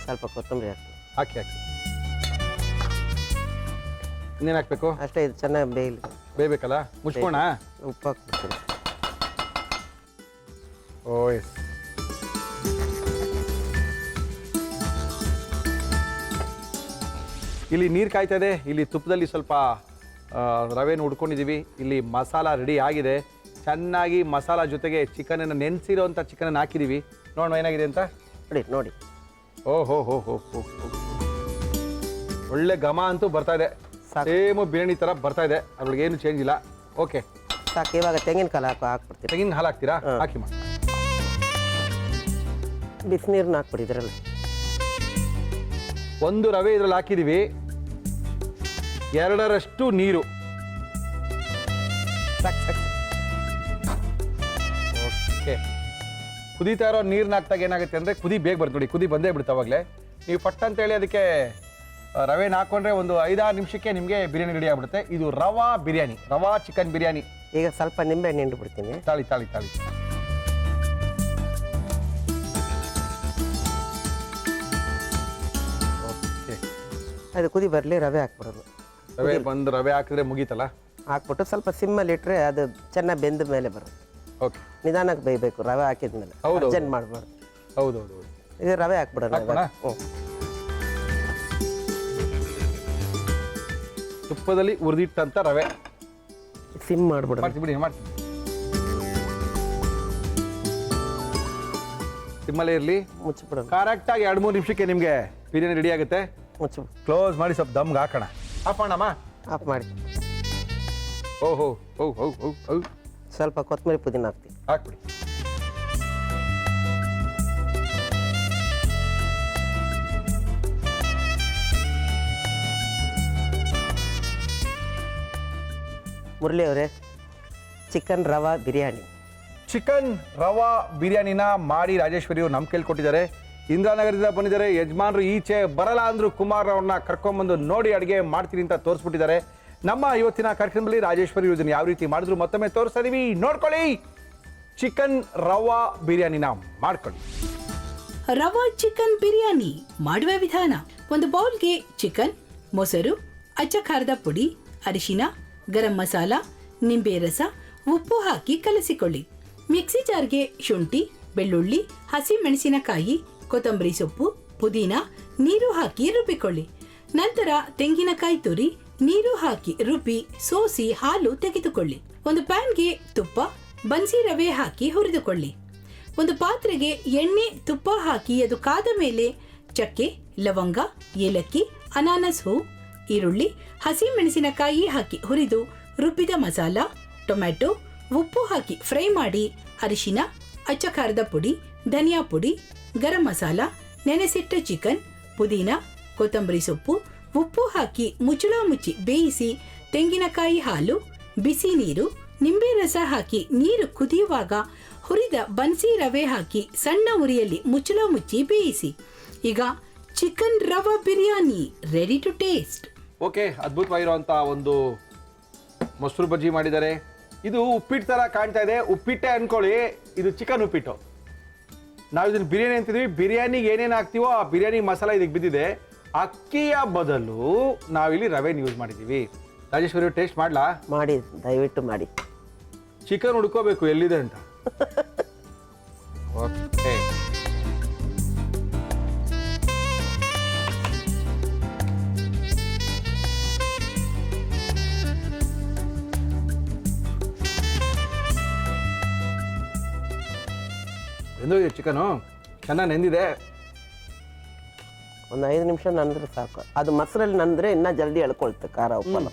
ಸ್ವಲ್ಪ ಕೊತ್ತಂಬರಿ ಹಾಕ್ತೀನಿ. ಹಾಕಿ ಹಾಕಿ. ಇನ್ನೇನು ಹಾಕಬೇಕು? ಅಷ್ಟೇ, ಇದು ಚೆನ್ನಾಗಿ ಬೇಯಲಿ. ಬೇಯಬೇಕಲ್ಲ, ಮುಚ್ಕೋಣ. ಉಪ್ಪು ಹಾಕ್ಬಿಡ್ತೀನಿ. ಓ ಎಸ್. ಇಲ್ಲಿ ನೀರು ಕಾಯ್ತಾ ಇದೆ. ಇಲ್ಲಿ ತುಪ್ಪದಲ್ಲಿ ಸ್ವಲ್ಪ ರವೆನ ಹುಡ್ಕೊಂಡಿದ್ದೀವಿ. ಇಲ್ಲಿ ಮಸಾಲ ರೆಡಿ ಆಗಿದೆ. ಚೆನ್ನಾಗಿ ಮಸಾಲ ಜೊತೆಗೆ ಚಿಕನನ್ನು ನೆನೆಸಿರೋಂಥ ಚಿಕನನ್ನು ಹಾಕಿದ್ದೀವಿ. ನೋಡೋಣ ಏನಾಗಿದೆ ಅಂತ. ನೋಡಿ ನೋಡಿ. ಓ ಹೋ ಹೋ ಹೋ ಹೋ ಹೋ. ಒಳ್ಳೆ ಘಮ ಅಂತೂ ಬರ್ತಾ ಇದೆ. ಸಾಕು. ಸೇಮು ಬಿರಿಯಾನಿ ಥರ ಬರ್ತಾ ಇದೆ. ಅದ್ರೊಳಗೆ ಏನು ಚೇಂಜ್ ಇಲ್ಲ. ಓಕೆ, ಸಾಕು. ಇವಾಗ ತೆಂಗಿನಕಾಯಿ ಹಾಕ್ಬಿಡ್ತೀನಿ. ತೆಂಗಿನ ಹಾಲು ಹಾಕ್ತೀರಾ? ಹಾಕಿ ಮಾಡಿ. ಬಿಸಿನೀರನ್ನ ಹಾಕ್ಬಿಡಿ ಇದರಲ್ಲಿ. ಒಂದು ರವೆ ಇದರಲ್ಲಿ ಹಾಕಿದ್ದೀವಿ, 2ರಷ್ಟು ನೀರು. ಸಾಕು ಸಾಕು. ಓಕೆ, ಕುದೀತಾ ಇರೋ ನೀರನ್ನ ಹಾಕ್ದಾಗ ಏನಾಗುತ್ತೆ ಅಂದರೆ ಕುದಿ ಬೇಗ ಬರುತ್ತೆ ನೋಡಿ, ಕುದಿ ಬಂದೇ ಬಿಡುತ್ತೆ ಅವಾಗಲೇ. ನೀವು ಪಟ್ ಅಂತೇಳಿ ಅದಕ್ಕೆ ರವೆನ ಹಾಕ್ಕೊಂಡ್ರೆ ಒಂದು 5-6 ನಿಮಿಷಕ್ಕೆ ನಿಮಗೆ ಬಿರಿಯಾನಿ ರೆಡಿ ಆಗ್ಬಿಡುತ್ತೆ. ಇದು ರವಾ ಬಿರಿಯಾನಿ, ರವಾ ಚಿಕನ್ ಬಿರಿಯಾನಿ. ಈಗ ಸ್ವಲ್ಪ ನಿಂಬೆಹಣ್ಣು ಹಿಂಡು ಬಿಡ್ತೀನಿ. ತಾಳಿ ತಾಳಿ ತಾಳಿ. ಓಕೆ, ಅದು ಕುದಿ ಬರಲಿ, ರವೆ ಹಾಕ್ಬಿಡೋದು. ರವೆ ಹಾಕಿದ್ರೆ ಮುಗೀತಲ್ಲ. ಹಾಕ್ಬಿಟ್ಟು ಸ್ವಲ್ಪ ಸಿಮ್ಮಲ್ಲಿ ಇಟ್ಟರೆ ಅದು ಚೆನ್ನಾಗಿ ಬೆಂದ ಮೇಲೆ ಬರುತ್ತೆ. ಓಕೆ, ನಿಧಾನಕ್ಕೆ ಬೇಯಬೇಕು ರವೆ ಹಾಕಿದ್ಮೇಲೆ, ಹೌದು. ಅರ್ಜೆಂಟ್ ಮಾಡಬಾರ್ದು. ಹೌದೌದು. ಇದು ರವೆ ಹಾಕ್ಬಿಡೋಣ. ಹಾಕ್ಬೋಣ? ಹ್ಞೂ, ತುಪ್ಪದಲ್ಲಿ ಹುರಿದಿಟ್ಟಂತ ರವೆ ಸಿಮ್ ಮಾಡ್ಬಿಡೋಣ. ಮಾಡ್ತೀನಿ ಬಿಡಿ, ಮಾಡ್ತೀನಿ. ಸಿಮ್ಮಲ್ಲೇ ಇರಲಿ. ಮುಚ್ಚಿಬಿಡೋಣ. ಕರೆಕ್ಟಾಗಿ 2-3 ನಿಮಿಷಕ್ಕೆ ನಿಮಗೆ ಬಿರಿಯಾನಿ ರೆಡಿ ಆಗುತ್ತೆ. ಮುಚ್ಚು, ಕ್ಲೋಸ್ ಮಾಡಿ ಸ್ವಲ್ಪ ದಮ್ಗೆ ಹಾಕೋಣ. ಆಫ್ ಮಾಡಮ್ಮ. ಆಫ್ ಮಾಡಿ. ಓಹೋ ಓ ಓ ಓ ಓ ಸ್ವಲ್ಪ ಕೊತ್ತಂಬರಿ ಪುದೀನ ಹಾಕ್ತೀವಿ. ಹಾಕ್ಬಿಡಿ. ಮುರಳಿ ಅವರೇ, ಚಿಕನ್ ರವಾ ಬಿರಿಯಾನಿ. ಚಿಕನ್ ರವಾ ಬಿರಿಯಾನಿನ ಮಾಡಿ ರಾಜೇಶ್ವರಿ ಅವರು ನಮ್ಮ ಕೈಲಿ ಕೊಟ್ಟಿದ್ದಾರೆ. ಇಂದಿರಾನಗರದಿಂದ ಬಂದಿದ್ದಾರೆ ಯಜಮಾನ್ರು. ಈಚೆ ಬರಲ್ಲ ಅಂದ್ರು ಕುಮಾರ್ ಅವ್ರನ್ನ ಕರ್ಕೊಂಡ್ಬಂದು ನೋಡಿ ಅಡುಗೆ ಮಾಡ್ತೀನಿ ಅಂತ ತೋರಿಸ್ಬಿಟ್ಟಿದ್ದಾರೆ. ನಮ್ಮ ಇವತ್ತಿನ ಕಾರ್ಯಕ್ರಮದಲ್ಲಿ ರಾಜೇಶ್ವರಿ ಯೋಜನೆ ಯಾವ ರೀತಿ ಮಾಡಿದ್ರು ಮತ್ತೊಮ್ಮೆ ತೋರಿಸ್ತಾ ಇದೀವಿ, ನೋಡ್ಕೊಳ್ಳಿ. ಚಿಕನ್ ರವಾ ಬಿರಿಯಾನಿನ ಮಾಡ್ಕೊಳ್ಳಿ. ರವಾ ಚಿಕನ್ ಬಿರಿಯಾನಿ ಮಾಡುವ ವಿಧಾನ: ಒಂದು ಬೌಲ್ಗೆ ಚಿಕನ್, ಮೊಸರು, ಅಚ್ಚ ಖಾರದ ಪುಡಿ, ಅರಿಶಿನ, ಗರಂ ಮಸಾಲ, ನಿಂಬೆ ರಸ, ಉಪ್ಪು ಹಾಕಿ ಕಲಸಿಕೊಳ್ಳಿ. ಮಿಕ್ಸಿ ಜಾರ್ಗೆ ಶುಂಠಿ, ಬೆಳ್ಳುಳ್ಳಿ, ಹಸಿ ಮೆಣಸಿನಕಾಯಿ, ಕೊತ್ತಂಬರಿ ಸೊಪ್ಪು, ಪುದೀನ, ನೀರು ಹಾಕಿ ರುಬ್ಬಿಕೊಳ್ಳಿ. ನಂತರ ತೆಂಗಿನಕಾಯಿ ತುರಿ, ನೀರು ಹಾಕಿ ರುಬ್ಬಿ ಸೋಸಿ ಹಾಲು ತೆಗೆದುಕೊಳ್ಳಿ. ಒಂದು ಪ್ಯಾನ್ಗೆ ತುಪ್ಪ, ಬನ್ಸಿ ರವೆ ಹಾಕಿ ಹುರಿದುಕೊಳ್ಳಿ. ಒಂದು ಪಾತ್ರೆಗೆ ಎಣ್ಣೆ, ತುಪ್ಪ ಹಾಕಿ ಅದು ಕಾದ ಮೇಲೆ ಚಕ್ಕೆ, ಲವಂಗ, ಏಲಕ್ಕಿ, ಅನಾನಸ್ ಹೂ, ಈರುಳ್ಳಿ, ಹಸಿ ಮೆಣಸಿನಕಾಯಿ ಹಾಕಿ ಹುರಿದು ರುಬ್ಬಿದ ಮಸಾಲ, ಟೊಮ್ಯಾಟೊ, ಉಪ್ಪು ಹಾಕಿ ಫ್ರೈ ಮಾಡಿ ಅರಿಶಿನ, ಅಚ್ಚ ಖಾರದ ಪುಡಿ, ಧನಿಯಾ ಪುಡಿ, ಗರಂ ಮಸಾಲ, ನೆನೆಸಿಟ್ಟ ಚಿಕನ್, ಪುದೀನ, ಕೊತ್ತಂಬರಿ ಸೊಪ್ಪು, ಉಪ್ಪು ಹಾಕಿ ಮುಚ್ಚಳ ಮುಚ್ಚಿ ಬೇಯಿಸಿ ತೆಂಗಿನಕಾಯಿ ಹಾಲು, ಬಿಸಿ ನೀರು, ನಿಂಬೆ ರಸ ಹಾಕಿ ನೀರು ಕುದಿಯುವಾಗ ಹುರಿದ ಬನ್ಸಿ ರವೆ ಹಾಕಿ ಸಣ್ಣ ಉರಿಯಲ್ಲಿ ಮುಚ್ಚಳ ಮುಚ್ಚಿ ಬೇಯಿಸಿ. ಈಗ chicken rava biryani ready to taste. Okay, ಅದ್ಭುತವಾಗಿರುವಂಥ ಒಂದು ಮೊಸರು ಬಜ್ಜಿ ಮಾಡಿದ್ದಾರೆ. ಇದು ಉಪ್ಪಿಟ್ಟು ಥರ ಕಾಣ್ತಾ ಇದೆ, ಉಪ್ಪಿಟ್ಟೆ ಅನ್ಕೊಳ್ಳಿ. ಇದು ಚಿಕನ್ ಉಪ್ಪಿಟ್ಟು. ನಾವು ಇದನ್ನು ಬಿರಿಯಾನಿ ಅಂತಿದ್ವಿ. ಬಿರಿಯಾನಿಗೆ ಏನೇನು ಹಾಕ್ತೀವೋ ಆ ಬಿರಿಯಾನಿ ಮಸಾಲ ಇದಕ್ಕೆ ಬಿದ್ದಿದೆ. ಅಕ್ಕಿಯ ಬದಲು ನಾವಿಲ್ಲಿ ರವೆನ ಯೂಸ್ ಮಾಡಿದ್ದೀವಿ. ರಾಜೇಶ್ವರಿ ಟೇಸ್ಟ್ ಮಾಡಲಾ? ಮಾಡಿ, ದಯವಿಟ್ಟು ಮಾಡಿ. ಚಿಕನ್ ಹುಡ್ಕೋಬೇಕು ಎಲ್ಲಿದೆ ಅಂತ. ಓಕೆ, ಬೆಂದೋಗಿದೆ ಚಿಕನು, ಚೆನ್ನಾಗಿ ನೆಂದಿದೆ. ಒಂದು 5 ನಿಮಿಷ ನಂದ್ರೆ ಸಾಕು. ಅದು ಮೊಸರಲ್ಲಿ ನಂದ್ರೆ ಇನ್ನೂ ಜಲ್ದಿ ಎಳ್ಕೊಳ್ತೆ ಖಾರ ಉಪ್ಪಲ್ಲ.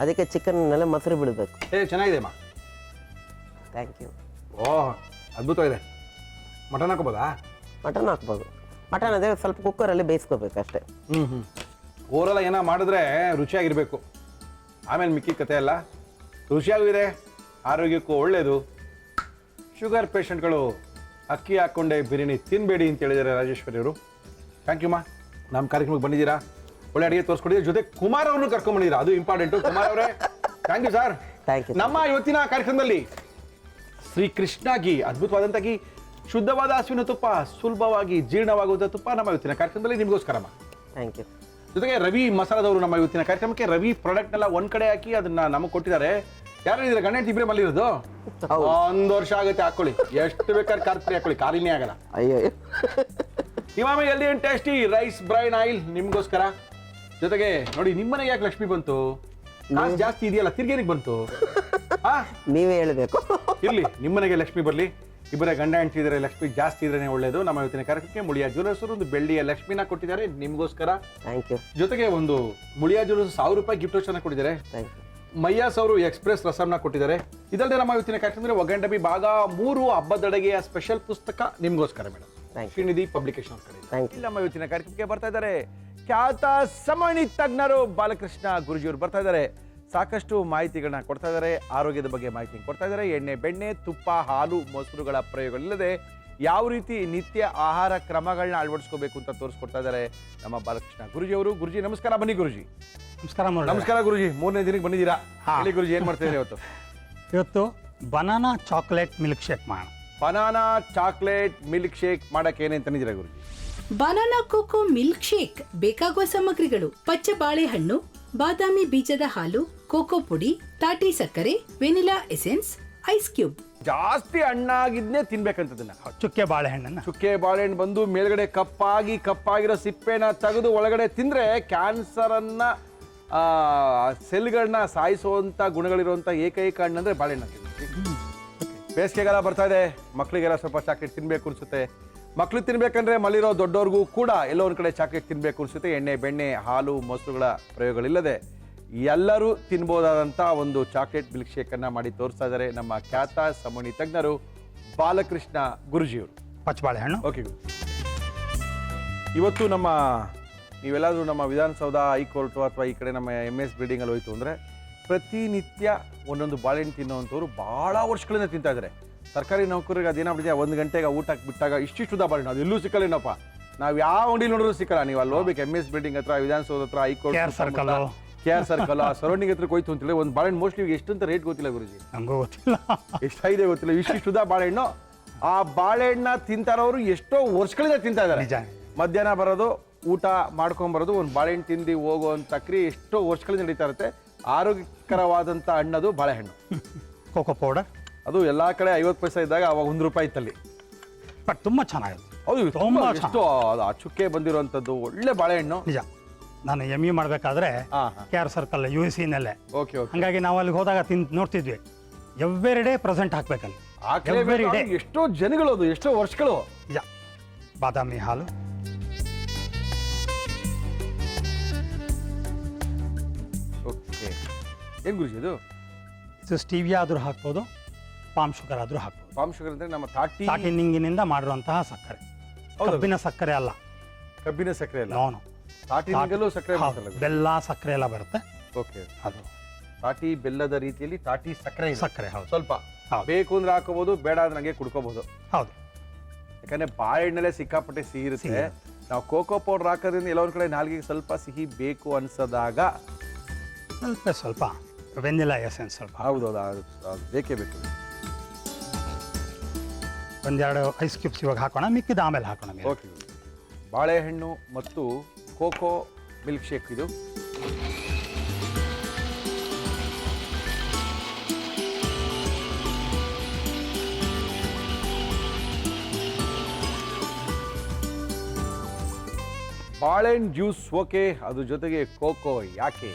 ಅದಕ್ಕೆ ಚಿಕನ್ನೆಲ್ಲ ಮೊಸರು ಬಿಡಬೇಕು. ಚೆನ್ನಾಗಿದೆ ಅಮ್ಮ. Thank you. ಓಹ್, ಅದ್ಭುತವಾಗಿದೆ. ಮಟನ್ ಹಾಕೋಬೋದಾ? ಮಟನ್ ಹಾಕ್ಬೋದು. ಮಟನ್ ಅದೇ ಸ್ವಲ್ಪ ಕುಕ್ಕರಲ್ಲಿ ಬೇಯಿಸ್ಕೋಬೇಕು ಅಷ್ಟೇ. ಓವರೆಲ್ಲ ಏನೋ ಮಾಡಿದ್ರೆ ರುಚಿಯಾಗಿರಬೇಕು, ಆಮೇಲೆ ಮಿಕ್ಕಿ ಕತೆ ಎಲ್ಲ ರುಚಿಯಾಗೂ ಇದೆ, ಆರೋಗ್ಯಕ್ಕೂ ಒಳ್ಳೆಯದು. ಶುಗರ್ ಪೇಷಂಟ್ಗಳು ಅಕ್ಕಿ ಹಾಕ್ಕೊಂಡೆ ಬಿರಿಯಾನಿ ತಿನ್ನಬೇಡಿ ಅಂತ ಹೇಳಿದ್ದಾರೆ ರಾಜೇಶ್ವರಿ ಅವರು. ಥ್ಯಾಂಕ್ ಯು ಮಾ, ನಮ್ಮ ಕಾರ್ಯಕ್ರಮಕ್ಕೆ ಬಂದಿದ್ದೀರಾ, ಒಳ್ಳೆ ಅಡುಗೆ ತೋರಿಸ್ಕೊಟ್ಟಿದ್ದೀರಾ, ಜೊತೆ ಕುಮಾರ್ ಅವ್ರನ್ನು ಕರ್ಕೊಂಡ್ಬಂದಿದ್ದೀರಾ, ಅದು ಇಂಪಾರ್ಟೆಂಟು. ಕುಮಾರ್ ಅವರೇ thank you sir. Thank you. ನಮ್ಮ ಇವತ್ತಿನ ಕಾರ್ಯಕ್ರಮದಲ್ಲಿ ಶ್ರೀ ಕೃಷ್ಣ ಘೀ, ಅದ್ಭುತವಾದಂಥ ಘೀ, ಶುದ್ಧವಾದ ಹಸುವಿನ ತುಪ್ಪ, ಸುಲಭವಾಗಿ ಜೀರ್ಣವಾಗುವಂಥ ತುಪ್ಪ ನಮ್ಮ ಇವತ್ತಿನ ಕಾರ್ಯಕ್ರಮದಲ್ಲಿ ನಿಮಗೋಸ್ಕರಮ್ಮ. Thank you. ಜೊತೆಗೆ ರವಿ ಮಸಾಲದವರು ನಮ್ಮ ಇವತ್ತಿನ ಕಾರ್ಯಕ್ರಮಕ್ಕೆ ರವಿ ಪ್ರಾಡಕ್ಟ್ನೆಲ್ಲ ಒಂದ್ ಕಡೆ ಹಾಕಿ ಅದನ್ನ ನಮಗೆ ಕೊಟ್ಟಿದ್ದಾರೆ. ಯಾರು ಇದ್ರೆ ಗಂಡ ಇಬ್ಬರೇ ಮಲ್ಲಿರೋದು 1 ವರ್ಷ ಆಗುತ್ತೆ, ಹಾಕೊಳ್ಳಿ, ಎಷ್ಟು ಬೇಕಾದ್ರೆ ಖಾರ ಹಾಕೊಳ್ಳಿ, ಖಾಲಿನೇ ಆಗಲ್ಲ. ಅಯ್ಯೋ, Emami healthy and tasty rice bran oil ನಿಮ್ಗೋಸ್ಕರ. ಜೊತೆಗೆ ನೋಡಿ, ನಿಮ್ಮನೆಗೆ ಯಾಕೆ ಲಕ್ಷ್ಮಿ ಬಂತು? ಕಾಸು ಜಾಸ್ತಿ ಇದೆಯಲ್ಲ, ತಿರ್ಗೇನಿಗೆ ಬಂತು? ನೀವೇ ಹೇಳಬೇಕು. ಇರ್ಲಿ, ನಿಮ್ಮನೆಗೆ ಲಕ್ಷ್ಮಿ ಬರಲಿ. ಇಬ್ಬರೇ ಗಂಡ ಹೆಂಡತಿ ಇದ್ರೆ ಲಕ್ಷ್ಮಿ ಜಾಸ್ತಿ ಇದ್ರೇನೆ ಒಳ್ಳೇದು. ನಮ್ಮ ಇವತ್ತಿನ ಕಾರ್ಯಕ್ರಮಕ್ಕೆ ಮುಳಿಯಾ ಜ್ಯುವೆಲರ್ಸ್ ಒಂದು ಬೆಳ್ಳಿಯ ಲಕ್ಷ್ಮಿನ ಕೊಟ್ಟಿದ್ದಾರೆ ನಿಮಗೋಸ್ಕರ. Thank you. ಜೊತೆಗೆ ಒಂದು ಮುಳಿಯಾ ಜ್ಯುವೆಲರ್ಸ್ 1000 ರೂಪಾಯಿ ಗಿಫ್ಟ್ ವೋಚರ್ನ ಕೊಟ್ಟಿದ್ದಾರೆ. Thank you. ಮಯ್ಯಾಸ್ ಅವರು ಎಕ್ಸ್ಪ್ರೆಸ್ ರಸಮ್ನ ಕೊಟ್ಟಿದ್ದಾರೆ. ಇದಲ್ಲದೆ ನಮ್ಮ ಇವತ್ತಿನ ಕಾರ್ಯಕ್ರಮದಲ್ಲಿ ಒಗ್ಗರಣೆ ಡಬ್ಬಿ ಭಾಗ 3 ಹಬ್ಬದಡುಗೆಯ ಸ್ಪೆಷಲ್ ಪುಸ್ತಕ ನಿಮಗೋಸ್ಕರ ಮೇಡಮ್, ಶ್ರೀನಿಧಿ ಪಬ್ಲಿಕೇಶನ್ ಕಡೆ. Thank you. ನಮ್ಮ ಇವತ್ತಿನ ಕಾರ್ಯಕ್ರಮಕ್ಕೆ ಬರ್ತಾ ಇದ್ದಾರೆ ಖ್ಯಾತ ಸಮಣಿ ತಜ್ಞರು ಬಾಲಕೃಷ್ಣ ಗುರುಜಿಯವರು ಬರ್ತಾ ಇದ್ದಾರೆ. ಸಾಕಷ್ಟು ಮಾಹಿತಿಗಳನ್ನ ಕೊಡ್ತಾ ಇದ್ದಾರೆ, ಆರೋಗ್ಯದ ಬಗ್ಗೆ ಮಾಹಿತಿ ಕೊಡ್ತಾ ಇದ್ದಾರೆ. ಎಣ್ಣೆ, ಬೆಣ್ಣೆ, ತುಪ್ಪ, ಹಾಲು, ಮೊಸರುಗಳ ಪ್ರಯೋಗಗಳಿಲ್ಲದೆ ಯಾವ ರೀತಿ ನಿತ್ಯ ಆಹಾರ ಕ್ರಮಗಳನ್ನ ಅಳವಡಿಸ್ಕೋಬೇಕು ಅಂತ ತೋರಿಸ್ಕೊಡ್ತಾ ಇದ್ದಾರೆ ನಮ್ಮ ಬಾಲಕೃಷ್ಣ ಗುರುಜಿ ಅವರು. ಗುರುಜಿ ನಮಸ್ಕಾರ. ಬನ್ನಿ ಗುರುಜಿ. ನಮಸ್ಕಾರ ಮುರಳಿ. ನಮಸ್ಕಾರ ಗುರುಜಿ. 3ನೇ ದಿನಕ್ಕೆ ಬಂದಿದ್ದೀರಾ. ಹಾ. ಹೇಳಿ ಗುರುಜಿ, ಏನ್ ಮಾಡ್ತಾ ಇದ್ದೀರಿ ಇವತ್ತು? ಇವತ್ತು ಬನಾನಾ ಚಾಕ್ಲೇಟ್ ಮಿಲ್ಕ್ ಶೇಕ್ ಮಾಡೋಣ. ಬನಾನಾ ಚಾಕ್ಲೇಟ್ ಮಿಲ್ಕ್ ಶೇಕ್ ಮಾಡಕ್ಕೆ ಏನೇನು ತಂದಿದ್ದೀರಾ ಗುರುಜಿ? ಬನಾನಾ ಕೋಕೋ ಮಿಲ್ಕ್ ಶೇಕ್ ಬೇಕಾಗುವ ಸಾಮಗ್ರಿಗಳು: ಪಚ್ಚ ಬಾಳೆಹಣ್ಣು, ಬಾದಾಮಿ ಬೀಜದ ಹಾಲು, ಕೋಕೋ ಪುಡಿ, ತಾಟಿ ಸಕ್ಕರೆ, ವೆನಿಲಾ ಎಸೆನ್ಸ್, ಐಸ್ ಕ್ಯೂಬ್. ಜಾಸ್ತಿ ಹಣ್ಣಾಗಿದ್ನೇ ತಿನ್ಬೇಕಂತದನ್ನ. ಚುಕ್ಕೆ ಬಾಳೆಹಣ್ಣನ್ನು ಚುಕ್ಕೆ ಬಾಳೆಹಣ್ಣು ಬಂದು ಮೇಲ್ಗಡೆ ಕಪ್ಪಾಗಿರೋ ಸಿಪ್ಪೆನ ತೆಗೆದು ಒಳಗಡೆ ತಿಂದ್ರೆ ಕ್ಯಾನ್ಸರ್ ಅನ್ನ ಸೆಲ್ಗಳನ್ನ ಸಾಯಿಸುವಂತ ಗುಣಗಳಿರುವಂತ ಏಕೈಕ ಹಣ್ಣು ಅಂದ್ರೆ ಬಾಳೆಹಣ್ಣು. ಬೇಸಿಗೆಗಾಲ ಬರ್ತಾ ಇದೆ, ಮಕ್ಕಳಿಗೆಲ್ಲ ಸ್ವಲ್ಪ ಚಾಕ್ಲೇಟ್ ತಿನ್ಬೇಕು ಅನ್ಸುತ್ತೆ. ಮಕ್ಳು ತಿನ್ಬೇಕಂದ್ರೆ ಮಲ್ಲಿರೋ ದೊಡ್ಡವ್ರಿಗೂ ಕೂಡ ಎಲ್ಲೋ ಒಂದ್ ಕಡೆ ಚಾಕ್ಲೇಟ್ ತಿನ್ಬೇಕು ಅನ್ಸುತ್ತೆ. ಎಣ್ಣೆ ಬೆಣ್ಣೆ ಹಾಲು ಮೊಸರುಗಳ ಪ್ರಯೋಗಗಳಿಲ್ಲದೆ ಎಲ್ಲರೂ ತಿನ್ಬೋದಾದಂಥ ಒಂದು ಚಾಕ್ಲೇಟ್ ಮಿಲ್ಕ್ ಶೇಕನ್ನು ಮಾಡಿ ತೋರಿಸ್ತಾ ಇದ್ದಾರೆ ನಮ್ಮ ಖ್ಯಾತ ಸಮಣಿ ತಜ್ಞರು ಬಾಲಕೃಷ್ಣ ಗುರುಜಿಯವರು. ಪಚ್ಚ ಬಾಳೆಹಣ್ಣು. ಓಕೆ ಗುರು, ಇವತ್ತು ನೀವೆಲ್ಲಾದರೂ ನಮ್ಮ ವಿಧಾನಸೌಧ, ಹೈಕೋರ್ಟು ಅಥವಾ ಈ ಕಡೆ ನಮ್ಮ MS ಬಿಲ್ಡಿಂಗಲ್ಲಿ ಹೋಯ್ತು ಅಂದರೆ ಪ್ರತಿನಿತ್ಯ ಒಂದೊಂದು ಬಾಳೆಹಣ್ಣು ತಿನ್ನೋವಂಥವ್ರು ಭಾಳ ವರ್ಷಗಳಿಂದ ತಿಂತಾ ಇದ್ದಾರೆ. ಸರ್ಕಾರಿ ನೌಕರಿಗೆ ಅದೇನಾಗ್ಬಿಟ್ಟಿದೆ, 1 ಗಂಟೆಗೆ ಊಟಕ್ಕೆ ಬಿಟ್ಟಾಗ ಇಷ್ಟಿಷ್ಟುದ ಬಾಳೆಹಣ್ಣು ಅದು ಎಲ್ಲೂ ಸಿಕ್ಕಲ್ಲೇನಪ್ಪ. ನಾವು ಯಾವ ಅಂಗಡಿ ನೋಡಿದ್ರು ಸಿಕ್ಕಲ್ಲ. ನೀವು ಅಲ್ಲಿ ಹೋಗ್ಬೇಕು MS ಬಿಲ್ಡಿಂಗ್ ಹತ್ರ, ವಿಧಾನಸೌಧ ಹತ್ರ, ಹೈಕೋರ್ಟ್ KR ಸರ್ಕಲ್ ಆ ಸರೌಂಡಿಂಗ್ ಹತ್ರ ಹೋಯ್ತು ಅಂತೇಳಿ ಒಂದು ಬಾಳೆಹಣ್ಣು ಮೋಸ್ಟ್ಲಿ ಎಷ್ಟಂತ ರೇಟ್ ಗೊತ್ತಿಲ್ಲ ಗುರುಜಿ. ನಂಗೂ ಗೊತ್ತಿಲ್ಲ ಎಷ್ಟಾಗಿದೆ ಗೊತ್ತಿಲ್ಲ. ಇಷ್ಟಿಷ್ಟುದ ಬಾಳೆಹಣ್ಣು. ಆ ಬಾಳೆಹಣ್ಣ ತಿಂತಾರವರು ಎಷ್ಟೋ ವರ್ಷಗಳಿಂದ ತಿಂತಾ ಇದ್ದಾರೆ. ನಿಜ. ಮಧ್ಯಾಹ್ನ ಬರೋದು, ಊಟ ಮಾಡ್ಕೊಂಬರೋದು, ಒಂದು ಬಾಳೆಹಣ್ಣು ತಿಂದು ಹೋಗುವಂಥ ಕ್ರಿಯೆ ಎಷ್ಟೋ ವರ್ಷಗಳಿಂದ ನಡೀತಾ ಇರುತ್ತೆ. ಆರೋಗ್ಯಕರವಾದಂಥ ಹಣ್ಣದು ಬಾಳೆಹಣ್ಣು. ಕೋಕೋ ಪೌಡರ್ ಅದು ಎಲ್ಲ ಕಡೆ 50 ಪೈಸೆ ಇದ್ದಾಗ ಅವಾಗ 1 ರೂಪಾಯಿ ಇತ್ತಲ್ಲಿ. ಬಟ್ ತುಂಬ ಚೆನ್ನಾಗಿದೆ. ಹೌದು, ತುಂಬಾ ಎಷ್ಟು ಆ ಚುಕ್ಕೆ ಬಂದಿರುವಂಥದ್ದು ಒಳ್ಳೆ ಬಾಳೆಹಣ್ಣು. ನಿಜ. ನಾನು ME ಮಾಡಬೇಕಾದ್ರೆ KR ಸರ್ಕಲ್ UC ನಲ್ಲೇ. Okay okay. ಹಾಗಾಗಿ ನಾವು ಅಲ್ಲಿಗೆ ಹೋದಾಗ ನೋಡ್ತಿದ್ವಿ, ಎವ್ರಿ ಡೇ ಪ್ರೆಸೆಂಟ್ ಹಾಕ್ಬೇಕಲ್ಲಿ. Every day. ಎಷ್ಟೋ ಜನಗಳು, ಅದು ಎಷ್ಟೋ ವರ್ಷಗಳು. ನಿಜ. ಬಾದಾಮಿ ಹಾಲು, ಓಕೆ. ಏನು ಗುರುಜಿ ಇದು? ಇದು ಸ್ಟೀವಿಯಾ ಆದರೂ ಹಾಕ್ಬೋದು, ಪಾಮ್ ಶುಗರ್ ಆದರೂ ಹಾಕ್ಬೋದು. ಪಾಮ್ ಶುಗರ್ ಅಂದರೆ ನಮ್ಮ ತಾಟಿನಿಂಗಿನಿಂದ ಮಾಡಿರುವಂತಹ ಸಕ್ಕರೆ, ಹೌದು. ಕಬ್ಬಿನ ಸಕ್ಕರೆ ಅಲ್ಲ. ಕಬ್ಬಿನ ಸಕ್ಕರೆ ಅಲ್ಲ, ನೋನು ತಾಟಿನಿಂಗಲೂ ಸಕ್ಕರೆ ಬರ್ತಲ್ಲ ಗುರು? ಬೆಲ್ಲ ಸಕ್ಕರೆ ಎಲ್ಲ ಬರುತ್ತೆ. ಓಕೆ. ಅದು ತಾಟಿ ಬೆಲ್ಲದ ರೀತಿಯಲ್ಲಿ ತಾಟಿ ಸಕ್ಕರೆ ಇದೆ. ಸಕ್ಕರೆ. ಹೌದು ಸ್ವಲ್ಪ ಹೌದು. ಬೇಕು ಅಂದ್ರೆ ಹಾಕೋಬಹುದು, ಬೇಡ ಅಂದ್ರೆ ನಂಗೆ ಕುಡ್ಕೋಬಹುದು. ಹೌದು. ಯಾಕಂದ್ರೆ ಬಾಳೆಹಣ್ಣಲ್ಲೇ ಸಿಕ್ಕಾಪಟ್ಟೆ ಸಿಹಿ ಇರುತ್ತೆ. ನಾವು ಕೋಕೋ ಪೌಡರ್ ಹಾಕೋದ್ರಿಂದ ಎಲ್ಲ ಒಂದ್ ಕಡೆ ನಾಲ್ಗೆಗೆ ಸ್ವಲ್ಪ ಸಿಹಿ ಬೇಕು ಅನ್ಸದಾಗ ಸ್ವಲ್ಪ ವೆನಿಲಾ ಎಸೆನ್ಸ್ ಸ್ವಲ್ಪ. ಹೌದೌದು, ಅದು ಬೇಕೇ ಬೇಕು. ಒಂದೆರಡು ಐಸ್ ಕ್ಯೂಬ್ಸ್ ಇವಾಗ ಹಾಕೋಣ, ಮಿಕ್ಕಿದ ಆಮೇಲೆ ಹಾಕೋಣ. ಓಕೆ. ಬಾಳೆಹಣ್ಣು ಮತ್ತು ಕೋಕೋ ಮಿಲ್ಕ್ ಶೇಕ್ ಇದು. ಬಾಳೆಹಣ್ಣು ಜ್ಯೂಸ್ ಓಕೆ, ಅದ್ರ ಜೊತೆಗೆ ಕೋಕೋ ಯಾಕೆ?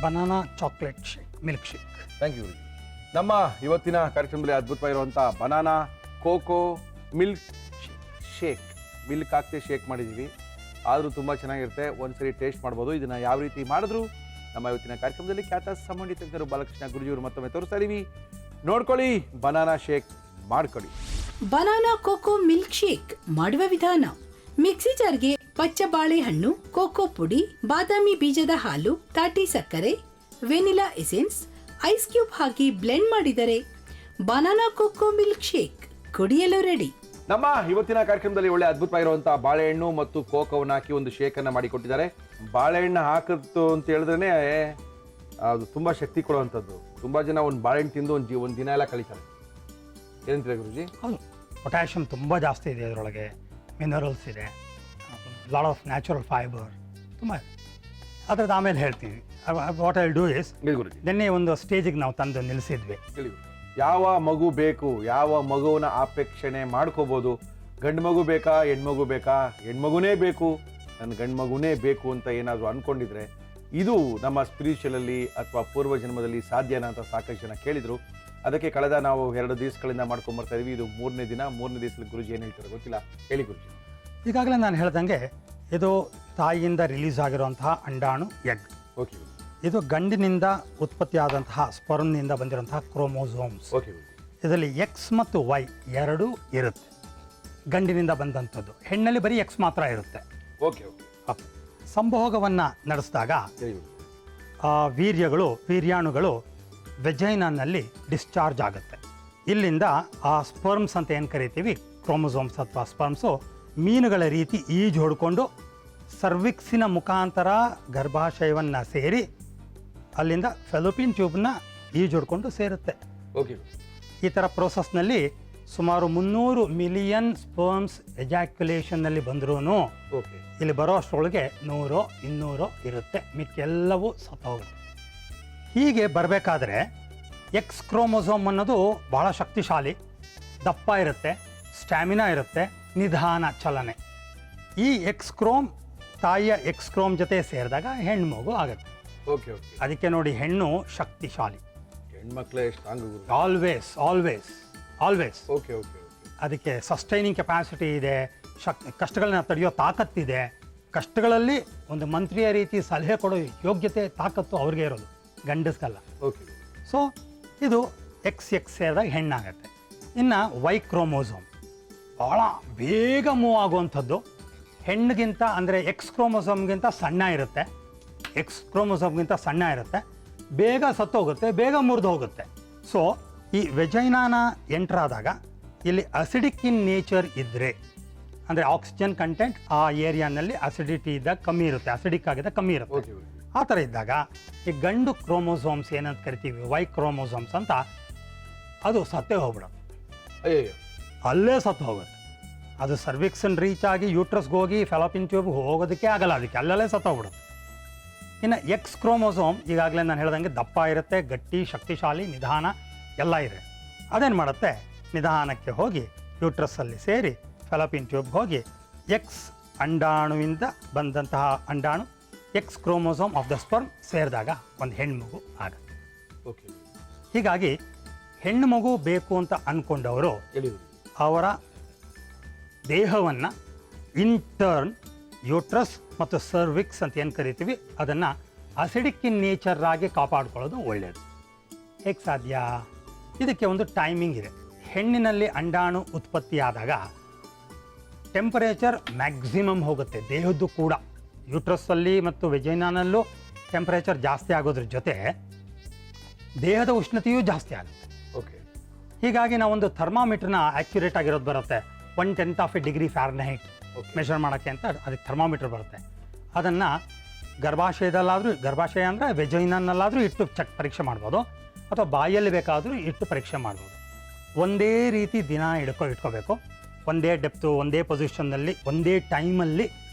Banana chocolate shake, milk shake. Thank you. ನಮ್ಮ ಇವತ್ತಿನ ಕಾರ್ಯಕ್ರಮದಲ್ಲಿ ಅದ್ಭುತವಾಗಿರುವಂಥ banana cocoa milk shake, milk ಹಾಕ್ತೆ ಶೇಕ್ ಮಾಡಿದ್ದೀವಿ. ಆದರೂ ತುಂಬ ಚೆನ್ನಾಗಿರುತ್ತೆ, ಒಂದ್ಸರಿ ಟೇಸ್ಟ್ ಮಾಡ್ಬೋದು. ಇದನ್ನು ಯಾವ ರೀತಿ ಮಾಡಿದ್ರು ನಮ್ಮ ಇವತ್ತಿನ ಕಾರ್ಯಕ್ರಮದಲ್ಲಿ ಖ್ಯಾತ ಸಂಬಂಧಿ ತಜ್ಞರು ಬಾಲಕೃಷ್ಣ ಗುರುಜಿಯವರು ಮತ್ತೊಮ್ಮೆ ತೋರಿಸ್ತಾ ಇದೀವಿ. ನೋಡ್ಕೊಳ್ಳಿ, ಬನಾನಾ ಶೇಕ್ ಮಾಡ್ಕೊಳ್ಳಿ. ಬನಾನಾ ಕೋಕೋ ಮಿಲ್ಕ್ ಶೇಕ್ ಮಾಡುವ ವಿಧಾನ: ಮಿಕ್ಸಿ ಜಾರ್ಗೆ ಪಚ್ಚ ಬಾಳೆಹಣ್ಣು, ಕೋಕೋ ಪುಡಿ, ಬಾದಾಮಿ ಬೀಜದ ಹಾಲು, ತಾಟಿ ಸಕ್ಕರೆ, ವೆನಿಲಾ ಎಸೆನ್ಸ್, ಐಸ್ ಕ್ಯೂಬ್ ಹಾಕಿ ಬ್ಲೆಂಡ್ ಮಾಡಿದರೆ ಬನಾನಾ ಕೋಕೋ ಮಿಲ್ಕ್ ಶೇಕ್ ಕುಡಿಯಲು ರೆಡಿ. ನಮ್ಮ ಇವತ್ತಿನ ಕಾರ್ಯಕ್ರಮದಲ್ಲಿ ಒಳ್ಳೆ ಅದ್ಭುತವಾಗಿರುವಂತಹ ಬಾಳೆಹಣ್ಣು ಮತ್ತು ಕೋಕೋವನ್ನು ಹಾಕಿ ಒಂದು ಶೇಕನ್ನು ಮಾಡಿಕೊಟ್ಟಿದ್ದಾರೆ. ಬಾಳೆಹಣ್ಣು ಹಾಕಿತ್ತು ಅಂತ ಹೇಳಿದ್ರೆ ಅದು ತುಂಬ ಶಕ್ತಿ ಕೊಡುವಂಥದ್ದು. ತುಂಬ ಜನ ಒಂದು ಬಾಳೆಹಣ್ಣು ತಿಂದು ಒಂದು ದಿನ ಎಲ್ಲ ಕಳೀತಾರೆ. ಏನಂತೀರ ಗುರುಜಿ? ಹೌದು, ಪೊಟ್ಯಾಷಿಯಮ್ ತುಂಬ ಜಾಸ್ತಿ ಇದೆ ಅದರೊಳಗೆ, ಮಿನರಲ್ಸ್ ಇದೆ, ಲಾಟ್ ಆಫ್ ನ್ಯಾಚುರಲ್ ಫೈಬರ್ ತುಂಬ ಇದೆ. ಅದ್ರದ್ದು ಆಮೇಲೆ ಹೇಳ್ತೀವಿ. ವಾಟ್ ಐ ಡೂ ಇಸ್, ಗುರುಜಿ ನಿನ್ನೆ ಒಂದು ಸ್ಟೇಜಿಗೆ ನಾವು ತಂದು ನಿಲ್ಲಿಸಿದ್ವಿ. ಯಾವ ಮಗು ಬೇಕು, ಯಾವ ಮಗುವನ್ನ ಅಪೇಕ್ಷಣೆ ಮಾಡ್ಕೋಬೋದು. ಗಂಡು ಮಗು ಬೇಕಾ, ಹೆಣ್ಮಗು ಬೇಕಾ, ಹೆಣ್ಮಗುನೇ ಬೇಕು, ನನ್ನ ಗಂಡು ಮಗುನೇ ಬೇಕು ಅಂತ ಏನಾದರೂ ಅಂದ್ಕೊಂಡಿದ್ರೆ ಇದು ನಮ್ಮ ಸ್ಪಿರಿಚುವಲಲ್ಲಿ ಅಥವಾ ಪೂರ್ವ ಜನ್ಮದಲ್ಲಿ ಸಾಧ್ಯನಾ ಅಂತ ಸಾಕಷ್ಟು ಜನ ಕೇಳಿದರು. ಅದಕ್ಕೆ ಕಳೆದ ನಾವು 2 ದಿವಸಗಳಿಂದ ಮಾಡ್ಕೊಂಬರ್ತಾ ಇದೀವಿ. ಇದು 3ನೇ ದಿನ. 3ನೇ ದಿವಸದಲ್ಲಿ ಗುರುಜಿ ಏನು ಹೇಳ್ತಾರೆ ಗೊತ್ತಿಲ್ಲ, ಹೇಳಿ ಗುರುಜಿ. ಈಗಾಗಲೇ ನಾನು ಹೇಳ್ದಂಗೆ ಇದು ತಾಯಿಯಿಂದ ರಿಲೀಸ್ ಆಗಿರುವಂತಹ ಅಂಡಾಣು ಎಗ್. ಓಕೆ. ಇದು ಗಂಡಿನಿಂದ ಉತ್ಪತ್ತಿಯಾದಂತಹ ಸ್ಪರ್ಮ್ನಿಂದ ಬಂದಿರುವಂತಹ ಕ್ರೋಮೋಸೋಮ್ಸ್. ಓಕೆ. ಇದರಲ್ಲಿ ಎಕ್ಸ್ ಮತ್ತು ವೈ ಎರಡೂ ಇರುತ್ತೆ. ಗಂಡಿನಿಂದ ಬಂದಂಥದ್ದು. ಹೆಣ್ಣಲ್ಲಿ ಬರೀ ಎಕ್ಸ್ ಮಾತ್ರ ಇರುತ್ತೆ. Okay okay. ಸಂಭೋಗವನ್ನು ನಡೆಸಿದಾಗ ಆ ವೀರ್ಯಾಣುಗಳು ವೆಜೈನಲ್ಲಿ ಡಿಸ್ಚಾರ್ಜ್ ಆಗುತ್ತೆ. ಇಲ್ಲಿಂದ ಆ ಸ್ಪರ್ಮ್ಸ್ ಅಂತ ಏನು ಕರಿತೀವಿ, ಕ್ರೋಮೋಸೋಮ್ಸ್ ಅಥವಾ ಸ್ಪರ್ಮ್ಸು ಮೀನುಗಳ ರೀತಿ ಈಜು ಹೊಡ್ಕೊಂಡು ಸರ್ವಿಕ್ಸಿನ ಮುಖಾಂತರ ಗರ್ಭಾಶಯವನ್ನು ಸೇರಿ ಅಲ್ಲಿಂದ ಫೆಲೋಪಿಯನ್ ಟ್ಯೂಬ್ನ ಈಜು ಹೊಡ್ಕೊಂಡು ಸೇರುತ್ತೆ. ಈ ಥರ ಪ್ರೋಸೆಸ್ನಲ್ಲಿ ಸುಮಾರು 300 ಮಿಲಿಯನ್ ಸ್ಪರ್ಮ್ಸ್ ಎಜಾಕ್ಯುಲೇಷನ್ನಲ್ಲಿ ಬಂದ್ರೂ ಇಲ್ಲಿ ಬರೋ ಅಷ್ಟರೊಳಗೆ 100 200 ಇರುತ್ತೆ, ಮಿಕ್ಕೆಲ್ಲವೂ ಸತ್ತೋಗುತ್ತೆ. ಹೀಗೆ ಬರಬೇಕಾದ್ರೆ ಎಕ್ಸ್ ಕ್ರೋಮೋಸೋಮ್ ಅನ್ನೋದು ಭಾಳ ಶಕ್ತಿಶಾಲಿ, ದಪ್ಪ ಇರುತ್ತೆ, ಸ್ಟ್ಯಾಮಿನಾ ಇರುತ್ತೆ, ನಿಧಾನ ಚಲನೆ. ಈ ಎಕ್ಸ್ ಕ್ರೋಮ್ ತಾಯಿಯ ಎಕ್ಸ್ ಕ್ರೋಮ್ ಜೊತೆ ಸೇರಿದಾಗ ಹೆಣ್ಣು ಮಗು ಆಗುತ್ತೆ. ಅದಕ್ಕೆ ನೋಡಿ ಹೆಣ್ಣು ಶಕ್ತಿಶಾಲಿ, ಹೆಣ್ಮಕ್ಳೇ ಸ್ಟ್ರಾಂಗ್, ಆಲ್ವೇಸ್ ಆಲ್ವೇಸ್ ಆಲ್ವೇಸ್. ಅದಕ್ಕೆ ಸಸ್ಟೈನಿಂಗ್ ಕೆಪಾಸಿಟಿ ಇದೆ, ಕಷ್ಟಗಳನ್ನ ತಡೆಯೋ ತಾಕತ್ತಿದೆ. ಕಷ್ಟಗಳಲ್ಲಿ ಒಂದು ಮಂತ್ರಿಯ ರೀತಿ ಸಲಹೆ ಕೊಡೋ ಯೋಗ್ಯತೆ ತಾಕತ್ತು ಅವ್ರಿಗೆ ಇರೋದು, ಗಂಡಸ್ಗಲ್ಲ. ಸೊ ಇದು ಎಕ್ಸ್ ಸೇರಿದಾಗ ಹೆಣ್ಣಾಗತ್ತೆ. ಇನ್ನು ವೈ ಕ್ರೋಮೋಸೋಮ್ ಭಾಳ ಬೇಗ ಮೂವ್ ಆಗುವಂಥದ್ದು. ಹೆಣ್ಣಿಗಿಂತ ಅಂದರೆ ಎಕ್ಸ್ ಕ್ರೋಮೋಸೋಮ್ಗಿಂತ ಸಣ್ಣ ಇರುತ್ತೆ, ಬೇಗ ಸತ್ತೋಗುತ್ತೆ, ಬೇಗ ಮುರಿದು ಹೋಗುತ್ತೆ. ಸೊ ಈ ವೆಜೈನಾನ ಎಂಟರ್ ಆದಾಗ ಇಲ್ಲಿ ಅಸಿಡಿಕ್ ಇನ್ ನೇಚರ್ ಇದ್ದರೆ, ಅಂದರೆ ಆಕ್ಸಿಜನ್ ಕಂಟೆಂಟ್ ಆ ಏರಿಯಾನಲ್ಲಿ ಅಸಿಡಿಟಿ ಇದ್ದಾಗ ಕಮ್ಮಿ ಇರುತ್ತೆ, ಅಸಿಡಿಕ್ ಆಗಿದ್ದಾಗ ಕಮ್ಮಿ ಇರುತ್ತೆ. ಆ ಥರ ಇದ್ದಾಗ ಈ ಗಂಡು ಕ್ರೋಮೋಸೋಮ್ಸ್ ಏನಂತ ಕರಿತೀವಿ, ವೈ ಕ್ರೋಮೋಸೋಮ್ಸ್ ಅಂತ, ಅದು ಸತ್ತೇ ಹೋಗ್ಬಿಡುತ್ತೆ, ಅಲ್ಲೇ ಸತ್ತು ಹೋಗುತ್ತೆ. ಅದು ಸರ್ವಿಕ್ಸನ್ ರೀಚ್ ಆಗಿ ಯೂಟ್ರಸ್ಗೆ ಹೋಗಿ ಫೆಲೋಪಿಯನ್ ಟ್ಯೂಬ್ಗೆ ಹೋಗೋದಕ್ಕೆ ಆಗಲ್ಲ, ಅದಕ್ಕೆ ಅಲ್ಲೇ ಸತ್ತು ಹೋಗ್ಬಿಡುತ್ತೆ. ಇನ್ನು ಎಕ್ಸ್ ಕ್ರೋಮೋಸೋಮ್ ಈಗಾಗಲೇ ನಾನು ಹೇಳ್ದಂಗೆ ದಪ್ಪ ಇರುತ್ತೆ, ಗಟ್ಟಿ, ಶಕ್ತಿಶಾಲಿ, ನಿಧಾನ ಎಲ್ಲ ಇದೆ. ಅದೇನು ಮಾಡುತ್ತೆ, ನಿಧಾನಕ್ಕೆ ಹೋಗಿ ಯೂಟ್ರಸ್ಸಲ್ಲಿ ಸೇರಿ ಫೆಲೋಪಿಯನ್ ಟ್ಯೂಬ್ಗೆ ಹೋಗಿ ಎಕ್ಸ್ ಅಂಡಾಣುವಿಂದ ಬಂದಂತಹ ಅಂಡಾಣು X chromosome of the sperm ಸೇರಿದಾಗ ಒಂದು ಹೆಣ್ಮಗು ಆಗುತ್ತೆ. ಹೀಗಾಗಿ ಹೆಣ್ಣು ಮಗು ಬೇಕು ಅಂತ ಅಂದ್ಕೊಂಡವರು ಅವರ ದೇಹವನ್ನು ಇಂಟರ್ನ್ ಯೂಟ್ರಸ್ ಮತ್ತು ಸರ್ವಿಕ್ಸ್ ಅಂತ ಏನು ಕರಿತೀವಿ ಅದನ್ನು ಅಸಿಡಿಕ್ ಇನ್ ನೇಚರ್ ಆಗಿ ಕಾಪಾಡ್ಕೊಳ್ಳೋದು ಒಳ್ಳೆಯದು. ಹೇಗೆ ಸಾಧ್ಯ? ಇದಕ್ಕೆ ಒಂದು ಟೈಮಿಂಗ್ ಇದೆ. ಹೆಣ್ಣಿನಲ್ಲಿ ಅಂಡಾಣು ಉತ್ಪತ್ತಿಯಾದಾಗ ಟೆಂಪರೇಚರ್ ಮ್ಯಾಕ್ಸಿಮಮ್ ಹೋಗುತ್ತೆ, ದೇಹದ್ದು ಕೂಡ. ಯೂಟ್ರಸ್ಸಲ್ಲಿ ಮತ್ತು ವೆಜೈನಾನಲ್ಲೂ ಟೆಂಪರೇಚರ್ ಜಾಸ್ತಿ ಆಗೋದ್ರ ಜೊತೆ ದೇಹದ ಉಷ್ಣತೆಯೂ ಜಾಸ್ತಿ ಆಗುತ್ತೆ. ಹೀಗಾಗಿ ನಾವೊಂದು ಥರ್ಮಾಮೀಟ್ರನ್ನ ಆ್ಯಕ್ಯುರೇಟ್ ಆಗಿರೋದು ಬರುತ್ತೆ, 1/10 ಡಿಗ್ರಿ ಫ್ಯಾರನ್ಹೀಟ್ ಮೆಷರ್ ಮಾಡೋಕ್ಕೆ ಅಂತ ಅದಕ್ಕೆ ಥರ್ಮಾಮೀಟ್ರ್ ಬರುತ್ತೆ. ಅದನ್ನು ಗರ್ಭಾಶಯದಲ್ಲಾದರೂ, ಗರ್ಭಾಶಯ ಅಂದರೆ ವೆಜೈನಲ್ಲಾದರೂ ಇಟ್ಟು ಪರೀಕ್ಷೆ ಮಾಡ್ಬೋದು, ಅಥವಾ ಬಾಯಲ್ಲಿ ಬೇಕಾದರೂ ಇಟ್ಟು ಪರೀಕ್ಷೆ ಮಾಡ್ಬೋದು. ಒಂದೇ ರೀತಿ ದಿನ ಇಟ್ಕೋಬೇಕು, ಒಂದೇ ಡೆಪ್ತು, ಒಂದೇ ಪೊಸಿಷನ್ನಲ್ಲಿ, ಒಂದೇ ಟೈಮಲ್ಲಿ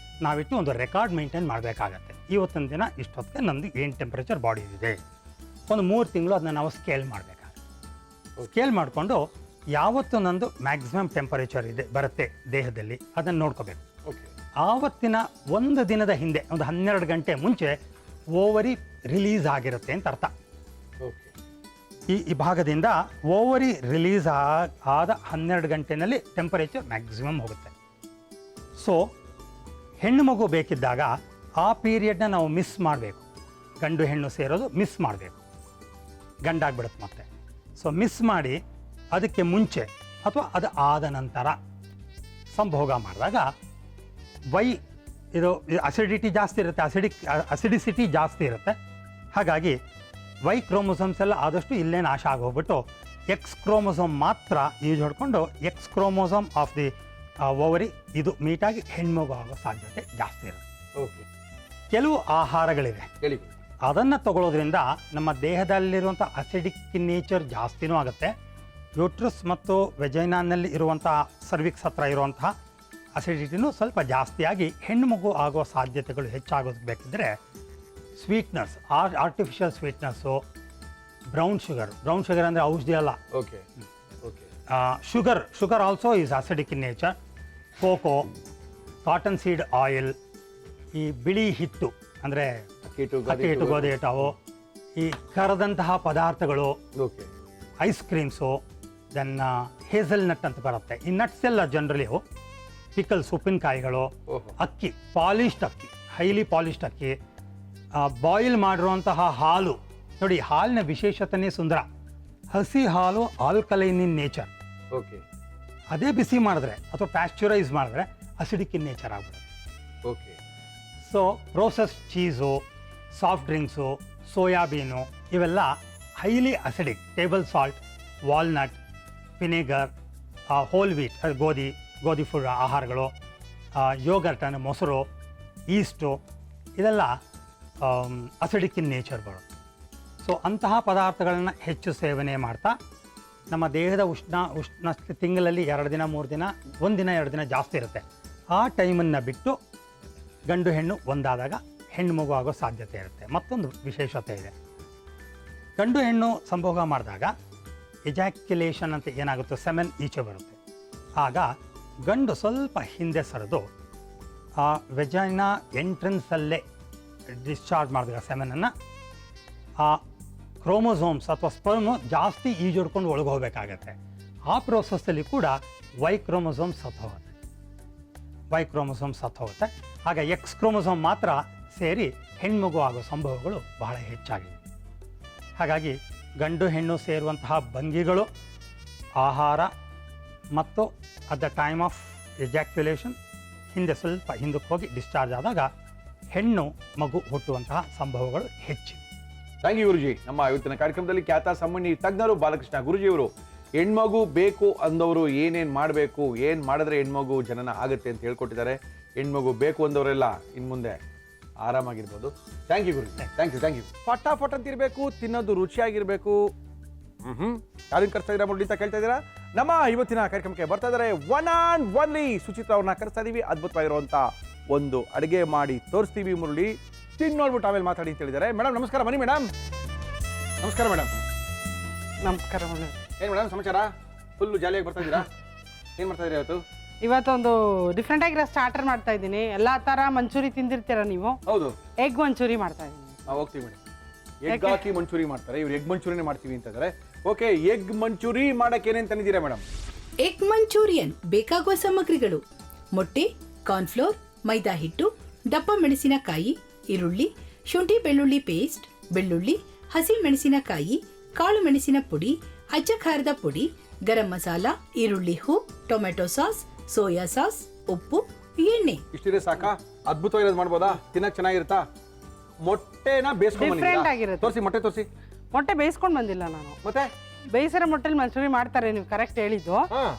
ನಾವಿಟ್ಟು ಒಂದು ರೆಕಾರ್ಡ್ ಮೇಂಟೈನ್ ಮಾಡಬೇಕಾಗತ್ತೆ. ಇವತ್ತಿನ ದಿನ ಇಷ್ಟೊತ್ತಿಗೆ ನಮ್ಮದು ಏನು ಟೆಂಪ್ರೇಚರ್ ಬಾಡಿ ಇದೆ, ಒಂದು 3 ತಿಂಗಳು ಅದನ್ನ ನಾವು ಸ್ಕೇಲ್ ಮಾಡಬೇಕಾಗುತ್ತೆ. ಸ್ಕೇಲ್ ಮಾಡಿಕೊಂಡು ಯಾವತ್ತು ನಂದು ಮ್ಯಾಕ್ಸಿಮಮ್ ಟೆಂಪರೇಚರ್ ಇದೆ ಬರುತ್ತೆ ದೇಹದಲ್ಲಿ ಅದನ್ನು ನೋಡ್ಕೋಬೇಕು. ಆವತ್ತಿನ ಒಂದು ದಿನದ ಹಿಂದೆ, ಒಂದು 12 ಗಂಟೆ ಮುಂಚೆ ಓವರಿ ರಿಲೀಸ್ ಆಗಿರುತ್ತೆ ಅಂತ ಅರ್ಥ. ಈ ಭಾಗದಿಂದ ಓವರಿ ರಿಲೀಸ್ ಆದ 12 ಗಂಟೆನಲ್ಲಿ ಟೆಂಪರೇಚರ್ ಮ್ಯಾಕ್ಸಿಮಮ್ ಹೋಗುತ್ತೆ. ಸೊ ಹೆಣ್ಣು ಮಗು ಬೇಕಿದ್ದಾಗ ಆ ಪೀರಿಯಡ್ನ ನಾವು ಮಿಸ್ ಮಾಡಬೇಕು. ಗಂಡು ಹೆಣ್ಣು ಸೇರೋದು ಮಿಸ್ ಮಾಡಬೇಕು, ಗಂಡಾಗ್ಬಿಡುತ್ತೆ ಮತ್ತೆ. ಸೊ ಮಿಸ್ ಮಾಡಿ ಅದಕ್ಕೆ ಮುಂಚೆ ಅಥವಾ ಅದು ಆದ ನಂತರ ಸಂಭೋಗ ಮಾಡಿದಾಗ ಇದು ಅಸಿಡಿಟಿ ಜಾಸ್ತಿ ಇರುತ್ತೆ, ಅಸಿಡಿಸಿಟಿ ಜಾಸ್ತಿ ಇರುತ್ತೆ. ಹಾಗಾಗಿ ವೈ ಕ್ರೋಮೋಸೋಮ್ಸ್ ಎಲ್ಲ ಆದಷ್ಟು ಇಲ್ಲೇ ನಾಶ ಆಗೋಗ್ಬಿಟ್ಟು ಎಕ್ಸ್ ಕ್ರೋಮೋಸೋಮ್ ಮಾತ್ರ ಯೂಸ್ ಹೊಡ್ಕೊಂಡು X chromosome of the ovary ಇದು ಮೀಟಾಗಿ ಹೆಣ್ಮಗು ಆಗೋ ಸಾಧ್ಯತೆ ಜಾಸ್ತಿ ಇರುತ್ತೆ. ಕೆಲವು ಆಹಾರಗಳಿವೆ, ಅದನ್ನು ತಗೊಳ್ಳೋದ್ರಿಂದ ನಮ್ಮ ದೇಹದಲ್ಲಿರುವಂಥ ಅಸಿಡಿಕ್ ನೇಚರ್ ಜಾಸ್ತಿನೂ ಆಗುತ್ತೆ. ಯೂಟ್ರಸ್ ಮತ್ತು ವೆಜೈನಾನಲ್ಲಿ ಇರುವಂಥ ಸರ್ವಿಕ್ಸ್ ಹತ್ರ ಇರುವಂತಹ ಅಸಿಡಿಟಿನೂ ಸ್ವಲ್ಪ ಜಾಸ್ತಿಯಾಗಿ ಹೆಣ್ಣು ಮಗು ಆಗೋ ಸಾಧ್ಯತೆಗಳು ಹೆಚ್ಚಾಗೋದು ಬೇಕಿದ್ದರೆ ಸ್ವೀಟ್ನರ್ಸ್, ಆರ್ಟಿಫಿಷಿಯಲ್ ಸ್ವೀಟ್ನರ್ಸು, ಬ್ರೌನ್ ಶುಗರ್ ಅಂದರೆ ಔಷಧಿ ಅಲ್ಲ, sugar also is acidic in nature. Cocoa, cotton seed oil, ಈ ಬಿಳಿ ಹಿಟ್ಟು ಅಂದರೆ ಅಕ್ಕಿ ಹಿಟ್ಟು, ಗೋಧಿ ಹಿಟ್ಟು, ಈ ಕರದಂತಹ ಪದಾರ್ಥಗಳು, ice creams, then hazelnut ಅಂತ ಬರುತ್ತೆ. ಈ ನಟ್ಸ್ ಎಲ್ಲ ಜನರಲಿ ಪಿಕಲ್ಸ್, ಉಪ್ಪಿನಕಾಯಿಗಳು, ಅಕ್ಕಿ, ಪಾಲಿಶ್ಡ್ ಅಕ್ಕಿ, ಹೈಲಿ ಪಾಲಿಶ್ಡ್ ಅಕ್ಕಿ, ಬಾಯಿಲ್ ಮಾಡಿರುವಂತಹ ಹಾಲು. ನೋಡಿ, ಹಾಲಿನ ವಿಶೇಷತೆನೇ ಸುಂದರ. ಹಸಿ ಹಾಲು ಆಲ್ಕಲೈನ್ ಇನ್ ನೇಚರ್. ಅದೇ ಬಿಸಿ ಮಾಡಿದ್ರೆ ಅಥವಾ ಪ್ಯಾಸ್ಚರೈಸ್ ಮಾಡಿದ್ರೆ ಅಸಿಡಿಕ್ ಇನ್ ನೇಚರ್ ಆಗ್ಬಿಡುತ್ತೆ. So processed cheese, soft drinks, soybean ಇವೆಲ್ಲ highly acidic. Table salt, walnut, vinegar, whole wheat ಗೋಧಿ ಫುಡ್ ಆಹಾರಗಳು, ಯೋಗರ್ಟ್ ಅಂದರೆ ಮೊಸರು, ಈಸ್ಟು ಇದೆಲ್ಲ ಅಸಿಡಿಕ್ ಇನ್ ನೇಚರ್ಗಳು. ಸೊ ಅಂತಹ ಪದಾರ್ಥಗಳನ್ನು ಹೆಚ್ಚು ಸೇವನೆ ಮಾಡ್ತಾ ನಮ್ಮ ದೇಹದ ಉಷ್ಣ ತಿಂಗಳಲ್ಲಿ 2 ದಿನ 3 ದಿನ, 1 ದಿನ 2 ದಿನ ಜಾಸ್ತಿ ಇರುತ್ತೆ. ಆ ಟೈಮನ್ನು ಬಿಟ್ಟು ಗಂಡು ಹೆಣ್ಣು ಒಂದಾದಾಗ ಹೆಣ್ಣು ಮಗು ಆಗೋ ಸಾಧ್ಯತೆ ಇರುತ್ತೆ. ಮತ್ತೊಂದು ವಿಶೇಷತೆ ಇದೆ, ಗಂಡು ಹೆಣ್ಣು ಸಂಭೋಗ ಮಾಡಿದಾಗ ಎಜಾಕ್ಯುಲೇಷನ್ ಅಂತ ಏನಾಗುತ್ತೋ ಸೆಮೆನ್ ಈಚೆ ಬರುತ್ತೆ. ಆಗ ಗಂಡು ಸ್ವಲ್ಪ ಹಿಂದೆ ಸರಿದು ಆ ವೆಜೈನಾ ಎಂಟ್ರೆನ್ಸಲ್ಲೇ ಡಿಸ್ಚಾರ್ಜ್ ಮಾಡಿದಾಗ ಸೆಮೆನನ್ನು ಆ ಕ್ರೋಮೋಸೋಮ್ಸ್ ಅಥವಾ ಸ್ಪರ್ಮು ಜಾಸ್ತಿ ಈಜುಡ್ಕೊಂಡು ಒಳಗೆ ಹೋಗಬೇಕಾಗತ್ತೆ. ಆ ಪ್ರೋಸೆಸ್ಸಲ್ಲಿ ಕೂಡ ವೈ ಕ್ರೋಮೋಸೋಮ್ ಸತ್ತೋಗುತ್ತೆ. ಆಗ ಎಕ್ಸ್ ಕ್ರೋಮೋಸೋಮ್ ಮಾತ್ರ ಸೇರಿ ಹೆಣ್ಮಗು ಆಗೋ ಸಂಭವಗಳು ಬಹಳ ಹೆಚ್ಚಾಗಿವೆ. ಹಾಗಾಗಿ ಗಂಡು ಹೆಣ್ಣು ಸೇರುವಂತಹ ಭಂಗಿಗಳು, ಆಹಾರ ಮತ್ತು at the time of ejaculation ಸ್ವಲ್ಪ ಹಿಂದಕ್ಕೆ ಹೋಗಿ ಡಿಸ್ಚಾರ್ಜ್ ಆದಾಗ ಹೆಣ್ಣು ಮಗು ಹುಟ್ಟುವಂತಹ ಸಂಭವಗಳು ಹೆಚ್ಚಿವೆ. ಥ್ಯಾಂಕ್ ಯು ಗುರುಜಿ. ನಮ್ಮ ಇವತ್ತಿನ ಕಾರ್ಯಕ್ರಮದಲ್ಲಿ ಖ್ಯಾತ ಸಂಬಂಧಿ ತಜ್ಞರು ಬಾಲಕೃಷ್ಣ ಗುರುಜಿಯವರು ಹೆಣ್ಮಗು ಬೇಕು ಅಂದವರು ಏನೇನು ಮಾಡಬೇಕು, ಏನು ಮಾಡಿದ್ರೆ ಹೆಣ್ಮಗು ಜನನ ಆಗುತ್ತೆ ಅಂತ ಹೇಳ್ಕೊಟ್ಟಿದ್ದಾರೆ. ಹೆಣ್ಮಗು ಬೇಕು ಅಂದವರೆಲ್ಲ ಇನ್ನು ಮುಂದೆ ಆರಾಮಾಗಿರ್ಬೋದು. Thank you Guruji. Thank you. ಫಟಾಫಟ್ ಅಂತಿರಬೇಕು, ತಿನ್ನೋದು ರುಚಿಯಾಗಿರಬೇಕು. ಯಾರನ್ನು ಕರೆಸ್ತಾ ಇದ್ದೀರಾ ಮುರಳಿ ಅಂತ ಕೇಳ್ತಾ ಇದ್ದೀರಾ? ನಮ್ಮ ಇವತ್ತಿನ ಕಾರ್ಯಕ್ರಮಕ್ಕೆ ಬರ್ತಾ ಇದ್ದಾರೆ ಒನ್ ಆ್ಯಂಡ್ ಒನ್ಲಿ ಸುಚಿತ್ರಾ ಅವ್ರನ್ನ ಕರೆಸ್ತಾ ಇದ್ದೀವಿ. ಅದ್ಭುತವಾಗಿರುವಂಥ ಒಂದು ಅಡುಗೆ ಮಾಡಿ ತೋರಿಸ್ತೀವಿ ಮುರಳಿ, ತಿಂದು ನೋಡ್ಬಿಟ್ಟು ಆಮೇಲೆ ಮಾತಾಡಿ ಅಂತ ಹೇಳಿದ್ದಾರೆ. ಮೇಡಮ್ ನಮಸ್ಕಾರ. ಬನ್ನಿ ಮೇಡಮ್. ನಮಸ್ಕಾರ ಮೇಡಮ್. ನಮಸ್ಕಾರ ಮೇಡಮ್. ಏನು ಮೇಡಮ್ ಸಮಾಚಾರ? ಫುಲ್ಲು ಜಾಲಿಯಾಗಿ ಬರ್ತಾ ಇದ್ದೀರಾ? ಏನು ಮಾಡ್ತಾ ಇದ್ದೀರಾ ಇವತ್ತು? ಇವತ್ತೊಂದು ಡಿಫ್ರೆಂಟ್ ಆಗಿರೋ ಸ್ಟಾರ್ಟರ್ ಮಾಡ್ತಾ ಇದ್ದೀನಿ. ಎಲ್ಲಾ ತರ ಮಂಚೂರಿ ತಿಂದಿರ್ತೀರಾ ನೀವು? ಹೌದು. ಎಗ್ ಮಂಚೂರಿ ಮಾಡ್ತಾ ಇದ್ದೀನಿ. ನಾವು ಹೋಗ್ತೀವಿ ಮೇಡಮ್. ಎಗ್ ಹಾಕಿ ಮಂಚೂರಿ ಮಾಡ್ತಾರೆ, ಇವ್ರು ಎಗ್ ಮಂಚೂರಿನೇ ಮಾಡ್ತೀವಿ ಅಂತ ಇದ್ದಾರೆ. ಓಕೆ, ಎಗ್ ಮಂಚೂರಿ ಮಾಡಕ್ಕೆ ಏನೇನು ತಂದಿದ್ದೀರಾ ಮೇಡಮ್? ಎಗ್ ಮಂಚೂರಿಯನ್ ಬೇಕಾಗುವ ಸಾಮಗ್ರಿಗಳು: ಮೊಟ್ಟೆ, ಕಾರ್ನ್ಫ್ಲೋರ್, ಮೈದಾ ಹಿಟ್ಟು, ದಪ್ಪ ಮೆಣಸಿನಕಾಯಿ, ಈರುಳ್ಳಿ, ಶುಂಠಿ ಬೆಳ್ಳುಳ್ಳಿ ಪೇಸ್ಟ್, ಬೆಳ್ಳುಳ್ಳಿ, ಹಸಿ ಮೆಣಸಿನಕಾಯಿ, ಕಾಳು ಮೆಣಸಿನ ಪುಡಿ, ಅಜ್ಜ ಖಾರದ ಪುಡಿ, ಗರಂ ಮಸಾಲ, ಈರುಳ್ಳಿ ಹೂ, ಟೊಮೆಟೊ ಸಾಸ್, ಸೋಯಾ ಸಾಸ್, ಉಪ್ಪು, ಎಣ್ಣೆ. ಇಷ್ಟಿದೆ ಸಾಕಾ? ಅದ್ಭುತವಾಗಿರೋದು ಮಾಡ್ಬೋದಾ? ತಿನ್ನಕ್ ಚೆನ್ನಾಗಿರುತ್ತಾ? ಮೊಟ್ಟೆನ ಡಿಫ್ರೆಂಟ್ ಆಗಿರುತ್ತೆ. ತೋರಿಸಿ, ಮೊಟ್ಟೆ ತೋರಿಸಿ. ಮೊಟ್ಟೆ ಬೇಯಿಸ್ಕೊಂಡು ಬಂದಿಲ್ಲ ನಾನು. ಮತ್ತೆ ಬೇಯಿಸಿರೋ ಮೊಟ್ಟೆಲಿ ಮಂಚೂರಿ ಮಾಡ್ತಾರೆ, ನೀವು ಕರೆಕ್ಟ್ ಹೇಳಿದ್ದು.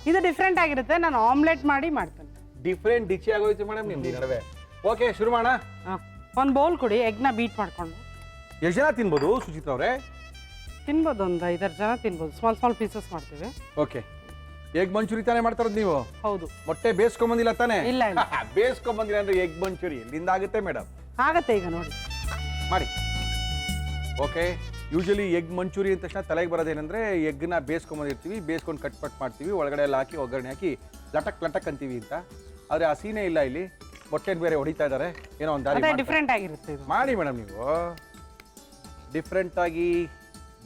ಇದು ಡಿಫ್ರೆಂಟ್ ಆಗಿರುತ್ತೆ, ನಾನು ಆಮ್ಲೆಟ್ ಮಾಡಿ ಮಾಡ್ತೇನೆ. ಡಿಫ್ರೆಂಟ್ ಡಿಚಿ ಆಗೋಯ್ತು ಮೇಡಮ್ ನಿಮ್ದು ನಡುವೆ. ಓಕೆ, ಶುರು ಮಾಡೋಣ. ಒಂದು ಬೌಲ್ ಕೊಡಿ, ಎಗ್ನ ಬೀಟ್ ಮಾಡ್ಕೊಂಡು. ಎಷ್ಟು ಜನ ತಿನ್ಬೋದು ಸುಚಿತ್ರಾ ಅವರೇ? ತಿನ್ಬೋದು, ಒಂದು 5-6 ಜನ ತಿನ್ಬೋದು. ಸ್ಮಾಲ್ ಪೀಸಸ್ ಮಾಡ್ತೀವಿ. ಓಕೆ, ಎಗ್ ಮಂಚೂರಿ ತಾನೇ ಮಾಡ್ತಾರದು ನೀವು? ಹೌದು. ಮೊಟ್ಟೆ ಬೇಯಿಸ್ಕೊಂಬಂದಿಲ್ಲ ತಾನೇ? ಇಲ್ಲ. ಬೇಯಿಸ್ಕೊಂಬಂದಿಲ್ಲ ಅಂದ್ರೆ ಎಗ್ ಮಂಚೂರಿ ಎಲ್ಲಿಂದ ಆಗುತ್ತೆ ಮೇಡಮ್? ಆಗತ್ತೆ, ಈಗ ನೋಡಿ ಮಾಡಿ. ಓಕೆ, ಯೂಶಲಿ ಎಗ್ ಮಂಚೂರಿ ಅಂದ ತಕ್ಷಣ ತಲೆಗೆ ಬರೋದೇನೆಂದರೆ ಎಗ್ನ ಬೇಯಿಸ್ಕೊಂಬಂದಿರ್ತೀವಿ, ಬೇಯಿಸ್ಕೊಂಡು ಕಟ್ ಮಾಡ್ತೀವಿ, ಒಳಗಡೆ ಎಲ್ಲ ಹಾಕಿ ಒಗ್ಗರಣೆ ಹಾಕಿ ಲಟಕ್ ಅಂತೀವಿ ಅಂತ. ಆದರೆ ಆ ಸೀನೇ ಇಲ್ಲ ಇಲ್ಲಿ. ಮೊಟ್ಟೆನ ಬೇರೆ ಹೊಡಿತಾ ಇದ್ದಾರೆ, ಏನೋ ಒಂದು ದಾರಿ ಡಿಫ್ರೆಂಟ್ ಆಗಿರುತ್ತೆ. ಮಾಡಿ ಮೇಡಮ್. ನೀವು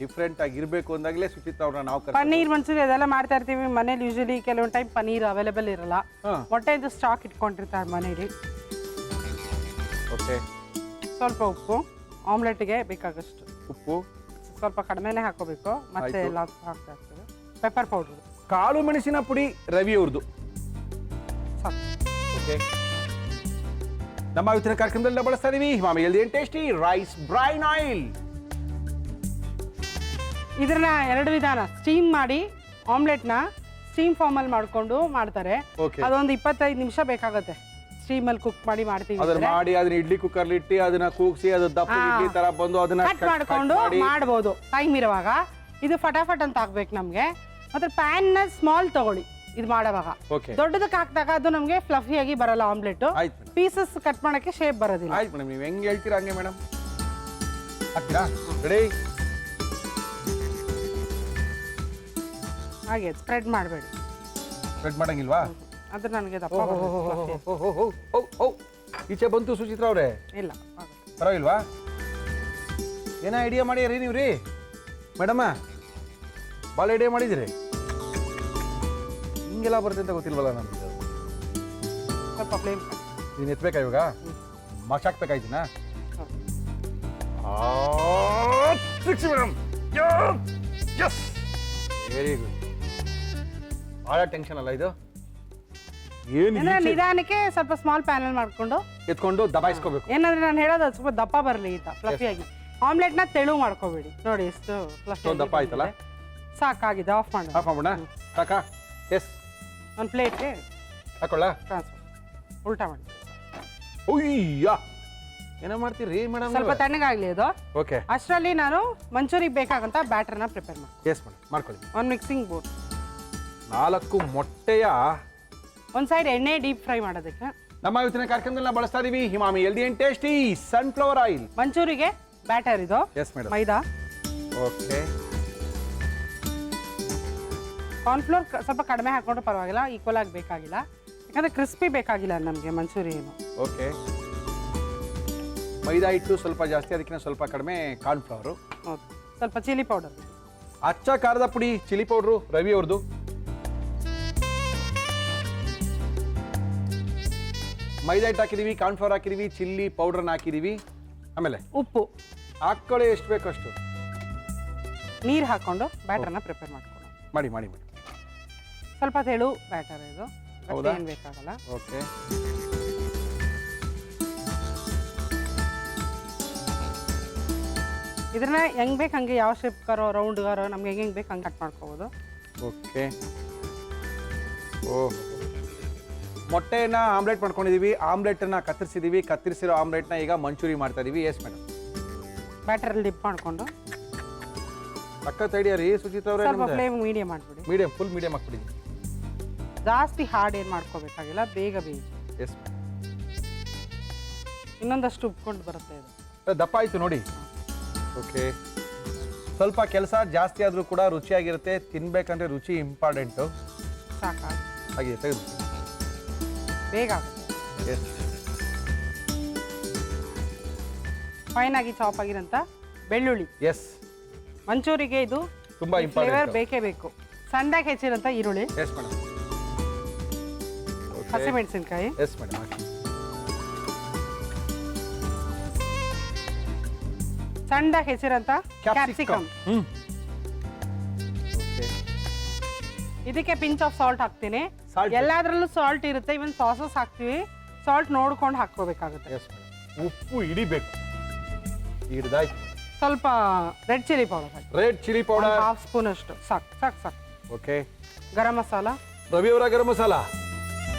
ಡಿಫ್ರೆಂಟ್ ಆಗಿರಬೇಕು ಅಂದಾಗಲೇ ಸುಚಿತ್ರಾ ಅವ್ರನ್ನ ನಾವು ಪನ್ನೀರ್ ಮಂಚೂರಿ ಅದೆಲ್ಲ ಮಾಡ್ತಾ ಇರ್ತೀವಿ ಮನೇಲಿ. ಯೂಶಲಿ ಕೆಲವೊಂದು ಟೈಮ್ ಪನ್ನೀರ್ ಅವೈಲೇಬಲ್ ಇರಲ್ಲ, ಮೊಟ್ಟೆದು ಸ್ಟಾಕ್ ಇಟ್ಕೊಂಡಿರ್ತಾರೆ ಮನೇಲಿ. ಓಕೆ, ಸ್ವಲ್ಪ ಉಪ್ಪು, ಆಮ್ಲೆಟ್ಗೆ ಬೇಕಾಗಷ್ಟು ಉಪ್ಪು ಸ್ವಲ್ಪ ಕಡಿಮೆನೇ ಹಾಕೋಬೇಕು. ಮತ್ತೆ ಎಲ್ಲ ಹಾಕ್ತಾ ಇರ್ತೀವಿ. ಪೆಪ್ಪರ್ ಪೌಡರ್, ಕಾಳು ಮೆಣಸಿನ ಪುಡಿ ರವಿ ಅವ್ರದ್ದು. ಓಕೆ, ನಮ್ಮ ಇವತ್ತಿನ ಕಾರ್ಯಕ್ರಮದಲ್ಲಿ ಬಳಸ್ತಾ ಇದೀವಿ ಹಿಮಾಮಿ healthy and tasty rice bran oil. ಇದನ್ನ 2 ವಿಧಾನ: ಸ್ಟೀಮ್ ಮಾಡಿ ಆಮ್ಲೆಟ್ನ ಸ್ಟೀಮ್ ಫಾರ್ಮಲ್ಲಿ ಮಾಡ್ಕೊಂಡು ಮಾಡ್ತಾರೆ. ಅದೊಂದು 25 ನಿಮಿಷ ಬೇಕಾಗುತ್ತೆ ಸ್ಟೀಮಲ್ಲಿ ಕುಕ್ ಮಾಡಿ ಮಾಡ್ತೀವಿ. ಅದನ್ನ ಮಾಡಿ ಅದನ್ನ ಇಡ್ಲಿ ಕುಕ್ಕರ್ಲಿ ಇಟ್ಟು ಅದನ್ನ ಕೂಗಿಸಿ ಅದು ದಪ್ಪ ಇಡ್ಲಿ ತರ ಬಂದು ಅದನ್ನ ಕಟ್ ಮಾಡ್ಕೊಂಡು ಮಾಡ್ಬೋದು ಟೈಮ್ ಇರುವಾಗ. ಇದು ಫಟಾಫಟ್ ಅಂತ ಆಗ್ಬೇಕು ನಮ್ಗೆ. ಮತ್ತೆ ಪ್ಯಾನ್ನ ಸ್ಮಾಲ್ ತಗೊಳ್ಳಿ ಇದು ಮಾಡೋವಾಗ. ದೊಡ್ಡದಕ್ಕೆ ಹಾಕಿದಾಗ ಅದು ನಮಗೆ ಫ್ಲಫಿಯಾಗಿ ಬರಲ್ಲ ಆಮ್ಲೆಟ್. ಪೀಸಸ್ ಕಟ್ ಮಾಡಕ್ಕೆ ಶೇಪ್ ಬರೋದಿಲ್ಲ. ಆಯ್ತು ಮೇಡಮ್, ನೀವು ಹೆಂಗೆ ಹೇಳ್ತೀರಾ ಹಂಗೆ ಮೇಡಮ್. ಹಾಕ್ತೀರಾ? ರೆಡಿ? ಹಾಗೆ ಸ್ಪ್ರೆಡ್ ಮಾಡಬೇಡಿ. ಸ್ಪ್ರೆಡ್ ಮಾಡಂಗಿಲ್ವಾ? ಅದು ನನಗೆ ದಪ್ಪ ಈಚೆ ಬಂತು ಸುಚಿತ್ರಾ ಅವರೇ? ಇಲ್ಲ, ಪರವಾಗಿಲ್ವಾ? ಏನೋ ಐಡಿಯಾ ಮಾಡ್ಯಾರಿ ನೀವು ರೀ ಮೇಡಮ್ಮ? ಭಾಳ ಐಡಿಯಾ ಮಾಡಿದಿರಿ. ಹಿಂಗೆಲ್ಲ ಬರುತ್ತೆ ಅಂತ ಗೊತ್ತಿಲ್ವಲ್ಲ ನಮ್ಗೆ. ಸ್ವಲ್ಪ ಫ್ಲೇಮ್ ಇದನ್ನ ಎತ್ಬೇಕಾ ಇವಾಗ? ಮಸಾಕ್ಬೇಕಾಯ್ತಿನಾ? Madam, very good. ಭಾಳ ಟೆನ್ಷನ್ ಅಲ್ಲ ಇದು? ಏನು ಅಂದ್ರೆ ನಿಧಾನಕ್ಕೆ ಸ್ವಲ್ಪ ಸ್ಮಾಲ್ ಪ್ಯಾನಲ್ ಮಾಡ್ಕೊಂಡು ಎತ್ಕೊಂಡು ದಬಾಯಿಸ್ಕೋಬೇಕು. ಏನಂದ್ರೆ ನಾನು ಹೇಳೋದು ಅದು ಸ್ವಲ್ಪ ದಪ್ಪ ಬರಲಿ ಅಂತ ಫ್ಲಫಿಯಾಗಿ. ಆಮ್ಲೆಟ್ನ ತೆಳು ಮಾಡ್ಕೋಬೇಡಿ. ನೋಡಿ ಎಷ್ಟು ಫ್ಲಫಿ ದಪ್ಪ ಆಯ್ತಲ್ಲ? ಸಾಕಾಗಿದೆ. ಆಫ್ ಮಾಡೋಣ. ಆಫ್ ಮಾಡೋಣ ಸಾಕಾ? ಎಸ್. ಒಂದು ಪ್ಲೇಟ್ಗೆ ಹಾಕೊಳ್ಳ ಟ್ರಾನ್ಸ್ಫರ್. ಉಲ್ಟಾ ಮಾಡಿ. ಉಯ್ಯ ಏನೋ ಮಾಡ್ತೀರಿ ಮೇಡಮ್? ಸ್ವಲ್ಪ ತಣ್ಣಗಾಗ್ಲಿ ಅದು. ಓಕೆ. ಅಷ್ಟರಲ್ಲಿ ನಾನು ಮಂಚೂರಿಗೆ ಬೇಕಾಗಂತ ಬ್ಯಾಟರ್ನ ಪ್ರಿಪೇರ್ ಮಾಡಿ. ಎಸ್ ಮೇಡಮ್ ಮಾಡ್ಕೊಳ್ಳಿ. ಒಂದು ಮಿಕ್ಸಿಂಗ್ ಬೋಲ್, 4 ಮೊಟ್ಟೆಯ ಒಂದು ಸೈಡ್ ಎಣ್ಣೆ ಡೀಪ್ ಫ್ರೈ ಮಾಡೋದಕ್ಕೆ. ನಮ್ಮ ಇವತ್ತಿನ ಕಾರ್ಯಕ್ರಮದಲ್ಲಿ ನಾವು ಬಳಸ್ತಾ ಇದೀವಿ ಹಿಮಾಮಿ healthy and tasty sunflower oil. ಮಂಚೂರಿಗೆ ಬ್ಯಾಟರ್ ಇದು yes madam. Maida. Okay. Cornflour ಸ್ವಲ್ಪ ಕಡಿಮೆ ಹಾಕೊಂಡ್ರು ಪರವಾಗಿಲ್ಲ, ಈಕ್ವಲ್ ಆಗಿ ಬೇಕಾಗಿಲ್ಲ, ಯಾಕಂದ್ರೆ ಕ್ರಿಸ್ಪಿ ಬೇಕಾಗಿಲ್ಲ ನಮಗೆ ಮಂಚೂರಿ ಏನು. ಓಕೆ. ಮೈದಾ ಹಿಟ್ಟು ಸ್ವಲ್ಪ ಜಾಸ್ತಿ, ಅದಕ್ಕಿಂತ ಸ್ವಲ್ಪ ಕಡಿಮೆ ಕಾರ್ನ್ಫ್ಲವರು. ಹೌದು. ಸ್ವಲ್ಪ ಚಿಲ್ಲಿ ಪೌಡರ್, ಅಚ್ಚ ಖಾರದ ಪುಡಿ, ಚಿಲ್ಲಿ ಪೌಡ್ರು ರವಿ ಅವ್ರದ್ದು. ಮೈದಾ ಹಿಟ್ಟು ಹಾಕಿದೀವಿ, ಕಾರ್ನ್ಫ್ಲವರ್ ಹಾಕಿದೀವಿ, ಚಿಲ್ಲಿ ಪೌಡ್ರನ್ನ ಹಾಕಿದೀವಿ. ಆಮೇಲೆ ಉಪ್ಪು ಹಾಕೊಳ್ಳಿ ಎಷ್ಟು ಬೇಕು ಅಷ್ಟು. ನೀರು ಹಾಕೊಂಡು ಬ್ಯಾಟರ್ನ ಪ್ರಿಪೇರ್ ಮಾಡ್ಕೊಳ್ಳೋಣ. ಮಾಡಿ ಮಾಡಿ ಮಾಡಿ. ಸ್ವಲ್ಪ ತೆಳು ಬ್ಯಾಟರ್ ಇದು, ಹೌದಾ? ಏನು ಬೇಕಾಗಲ್ಲ. ಓಕೆ. ಇದನ್ನ ಹೆಂಗ್ ಬೇಕು ಹಂಗೆ, ಯಾವ ಶೇಪ್ ಗಾರೋ ರೌಂಡ್ ಗಾರೋ ನಮ್ಗೆ ಹೆಂಗೆ ಬೇಕು ಹಂಗೆ ಕಟ್ ಮಾಡ್ಕೋಬೋದು. ಓಕೆ. ಓಹ್, ಮೊಟ್ಟೆನ ಆಮ್ಲೆಟ್ ಮಾಡ್ಕೊಂಡಿದೀವಿ, ಆಮ್ಲೆಟನ್ನ ಕತ್ತರಿಸಿದೀವಿ, ಕತ್ತರಿಸಿರೋ ಆಮ್ಲೆಟ್ನ ಈಗ ಮಂಚೂರಿ ಮಾಡ್ತಾ ಇದೀವಿ. Yes madam. ಬ್ಯಾಟರಲ್ಲಿ ಡಿಪ್ ಮಾಡ್ಕೊಂಡು ಸಖತ್ ಐಡಿಯಾ ರೀ ಸುಚಿತ್ ಅವರೇ. ಸ್ವಲ್ಪ ಫ್ಲೇಮ್ ಮೀಡಿಯಂ ಮಾಡ್ಬಿಡಿ. ಮೀಡಿಯಂ, ಫುಲ್ ಮೀಡಿಯಂ ಹಾಕ್ಬಿಟ್ಟಿದ್ದೀನಿ. ಜಾಸ್ತಿ ಹಾರ್ಡ್ ಏನು ಮಾಡ್ಕೋಬೇಕಾಗಿಲ್ಲ, ಬೇಗ ಬೇಗ. ಎಸ್. ಇನ್ನೊಂದಷ್ಟು ಉಪ್ಕೊಂಡು ಬರುತ್ತೆ ಇದು. ದಪ್ಪ ಆಯ್ತು ನೋಡಿ. ಓಕೆ. ಸ್ವಲ್ಪ ಕೆಲಸ ಜಾಸ್ತಿ ಆದರೂ ಕೂಡ ರುಚಿಯಾಗಿರುತ್ತೆ. ತಿನ್ಬೇಕಂದ್ರೆ ರುಚಿ ಇಂಪಾರ್ಟೆಂಟು. ಸಾಕಾಗ ಹಾಗೆ ತೆಗೆದು. ಬೇಗ ಆಗುತ್ತೆ. ಎಸ್. ಫೈನ್ ಆಗಿ ಚಾಪ್ ಆಗಿರೋಂಥ ಬೆಳ್ಳುಳ್ಳಿ. ಎಸ್. ಮಂಚೂರಿಗೆ ಇದು ತುಂಬಾ ಫ್ಲೇವರ್ ಇಂಪಾರ್ಟೆಂಟ್. ಬೇಕೇ ಬೇಕು. ಸಣ್ಣದಾಗಿ ಹೆಚ್ಚಿರೋಂಥ ಈರುಳ್ಳಿ, ಎಸ್ ಮೇಡಮ್. ಹಸಿಮೆಣಸಿನ್ಕಾಯಿ, ಎಸ್ ಮೇಡಮ್. ಸಣ್ಣದಾಗಿ ಹೆಚ್ಚಿರೋಂಥ ಕ್ಯಾಪ್ಸಿಕಮ್. ಓಕೆ. ಇದಕ್ಕೆ ಪಿಂಚ್ ಆಫ್ ಸಾಲ್ಟ್ ಹಾಕ್ತೀನಿ. Salt. ಎಲ್ಲಾದ್ರಲ್ಲೂ ಸಾಲ್ಟ್ ಇರುತ್ತೆ, ಇವನ್ ಸಾಸಸ್ ಹಾಕ್ತೀವಿ, ಸಾಲ್ಟ್ ನೋಡ್ಕೊಂಡು ಹಾಕ್ಕೋಬೇಕಾಗುತ್ತೆ. Yes madam. ಉಪ್ಪು ಹಿಡಿಬೇಕು. ಹಿಡ್ದಾಯ್ತು. ಸ್ವಲ್ಪ ರೆಡ್ ಚಿಲ್ಲಿ ಪೌಡರ್ ಹಾಕಿ, red chilli powder half spoon ಅಷ್ಟು ಸಾಕು ಸಾಕು ಸಾಕು. ಓಕೆ. ಗರಂ ಮಸಾಲ, ರವಿಯವರ ಗರಂ ಮಸಾಲ.